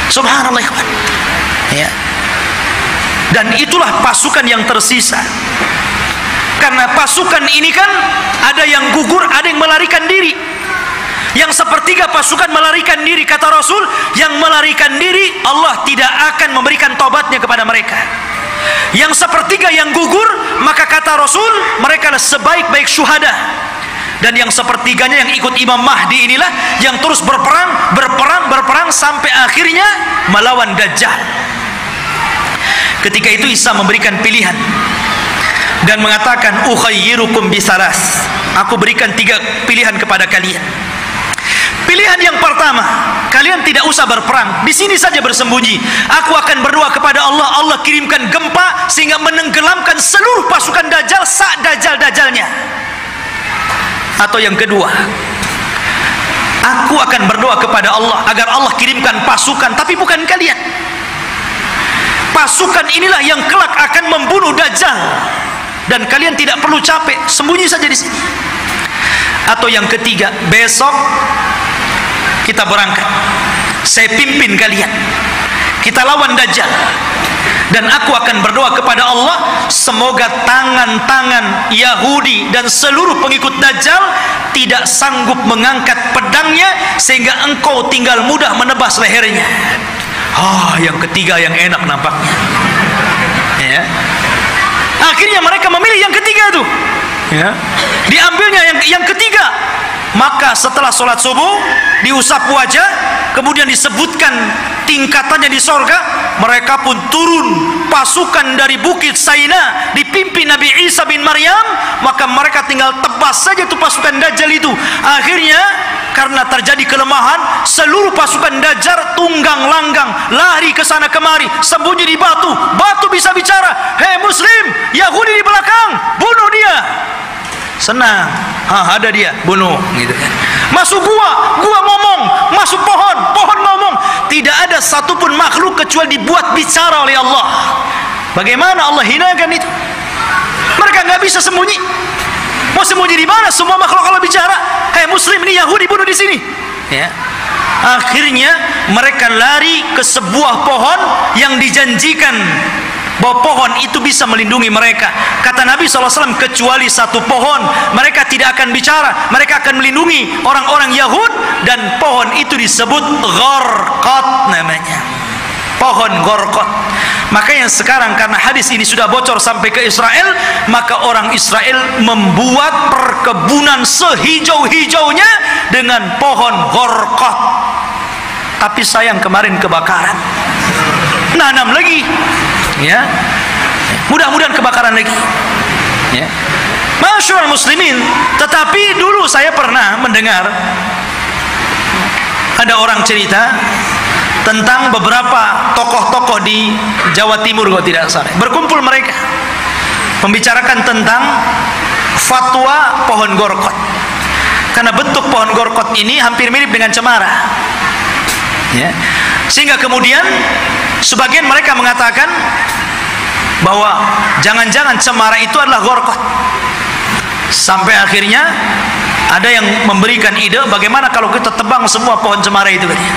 Subhanallah, ikhwan. Ya. Dan itulah pasukan yang tersisa. Karena pasukan ini kan ada yang gugur, ada yang melarikan diri. Yang sepertiga pasukan melarikan diri, kata Rasul, yang melarikan diri Allah tidak akan memberikan taubatnya kepada mereka. Yang sepertiga yang gugur, maka kata Rasul, mereka adalah sebaik-baik syuhada. Dan yang sepertiganya yang ikut Imam Mahdi inilah yang terus berperang sampai akhirnya melawan Dajjal. Ketika itu Isa memberikan pilihan dan mengatakan, ukhayyirukum bisalas, aku berikan 3 pilihan kepada kalian. Pilihan yang pertama, kalian tidak usah berperang, di sini saja bersembunyi. Aku akan berdoa kepada Allah, Allah kirimkan gempa sehingga menenggelamkan seluruh pasukan Dajjal saat Dajjal-Dajjalnya. Atau yang kedua, aku akan berdoa kepada Allah agar Allah kirimkan pasukan, tapi bukan kalian. Pasukan inilah yang kelak akan membunuh Dajjal, dan kalian tidak perlu capek, sembunyi saja di sini. Atau yang ketiga, besok kita berangkat, saya pimpin kalian, kita lawan Dajjal, dan aku akan berdoa kepada Allah semoga tangan-tangan Yahudi dan seluruh pengikut Dajjal tidak sanggup mengangkat pedangnya sehingga engkau tinggal mudah menebas lehernya. Yang ketiga yang enak nampaknya, ya. Akhirnya mereka memilih yang ketiga itu, ya. Diambilnya yang ketiga. Maka setelah sholat subuh diusap wajah, kemudian disebutkan tingkatannya di sorga, mereka pun turun pasukan dari Bukit Saina dipimpin Nabi Isa bin Maryam. Maka mereka tinggal tebas saja tuh pasukan Dajjal itu. Akhirnya karena terjadi kelemahan, seluruh pasukan Dajjal tunggang langgang lari ke sana kemari, sembunyi di batu. Batu bisa bicara, hei muslim, Yahudi di belakang, bunuh dia. Senang, ada dia, bunuh, gitu kan. Masuk gua ngomong, masuk pohon ngomong. Tidak ada satupun makhluk kecuali dibuat bicara oleh Allah. Bagaimana Allah hinakan itu? Mereka nggak bisa sembunyi. Mau sembunyi di mana? Semua makhluk Allah bicara. Hei muslim, ini Yahudi, bunuh di sini. Ya. Akhirnya mereka lari ke sebuah pohon yang dijanjikan bahwa pohon itu bisa melindungi mereka. Kata Nabi SAW, kecuali satu pohon, mereka tidak akan bicara, mereka akan melindungi orang-orang Yahud, dan pohon itu disebut Gharqad namanya, pohon Gharqad. Makanya sekarang karena hadis ini sudah bocor sampai ke Israel, maka orang Israel membuat perkebunan sehijau-hijaunya dengan pohon Gharqad. Tapi sayang kemarin kebakaran, nanam lagi, ya. Mudah-mudahan kebakaran lagi, ya. Masyaallah muslimin. Tetapi dulu saya pernah mendengar ada orang cerita tentang beberapa tokoh-tokoh di Jawa Timur, kalau tidak salah, berkumpul mereka membicarakan tentang fatwa pohon Gharqad. Karena bentuk pohon Gharqad ini hampir mirip dengan cemara, ya. Sehingga kemudian sebagian mereka mengatakan bahwa jangan-jangan cemara itu adalah Gharqad. Sampai akhirnya ada yang memberikan ide, bagaimana kalau kita tebang semua pohon cemara itu, katanya,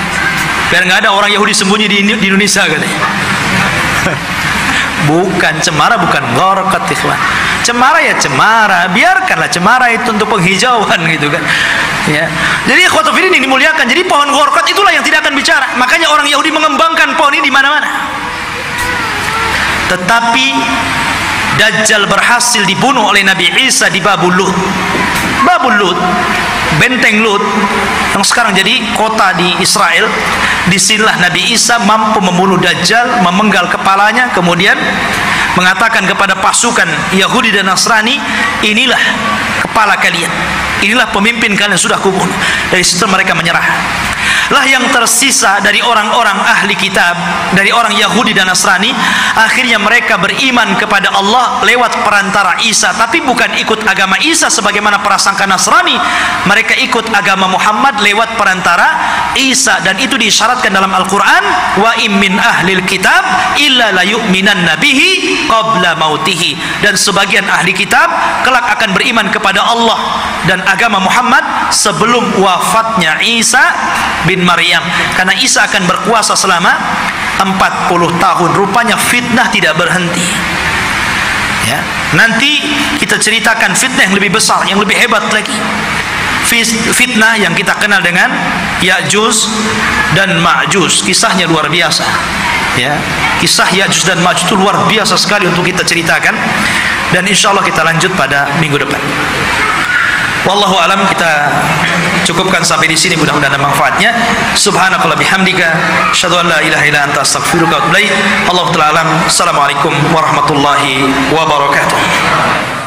biar nggak ada orang Yahudi sembunyi di Indonesia, katanya. Bukan cemara, bukan Gharqad, ikhwan. Cemara ya cemara, biarkanlah cemara itu untuk penghijauan, gitu kan, ya. Jadi ikhwatu fillah ini dimuliakan. Jadi pohon Gharqad itulah yang tidak akan bicara. Makanya orang Yahudi mengembangkan pohon ini di mana-mana. Tetapi Dajjal berhasil dibunuh oleh Nabi Isa di Babul Lut. Babul Lut, benteng Lut yang sekarang jadi kota di Israel. Disinilah Nabi Isa mampu membunuh Dajjal, memenggal kepalanya, kemudian mengatakan kepada pasukan Yahudi dan Nasrani, inilah kepala kalian, inilah pemimpin kalian, sudah kubunuh. Dari situ mereka menyerah. lah yang tersisa dari orang-orang ahli kitab, dari orang Yahudi dan Nasrani. Akhirnya mereka beriman kepada Allah lewat perantara Isa, tapi bukan ikut agama Isa sebagaimana prasangka Nasrani. Mereka ikut agama Muhammad lewat perantara Isa, dan itu disyaratkan dalam Al-Quran, wa im min ahlil kitab illa la yu'minanna bihi qabla mautihi. Dan sebagian ahli kitab kelak akan beriman kepada Allah dan agama Muhammad sebelum wafatnya Isa bin Maryam, karena Isa akan berkuasa selama 40 tahun. Rupanya fitnah tidak berhenti, ya. Nanti kita ceritakan fitnah yang lebih besar, yang lebih hebat lagi, fitnah yang kita kenal dengan Ya'juj dan Ma'juj. Kisahnya luar biasa, ya. Kisah Ya'juj dan Ma'juj itu luar biasa sekali untuk kita ceritakan, dan insya Allah kita lanjut pada minggu depan. Wallahu alam, kita cukupkan sampai di sini, mudah-mudahan ada manfaatnya. Subhanakallah bihamdika, asyhadu an la ilaha illa anta, astaghfiruka wa atubu ilaik. Allahu ta'ala alam. Assalamualaikum warahmatullahi wabarakatuh.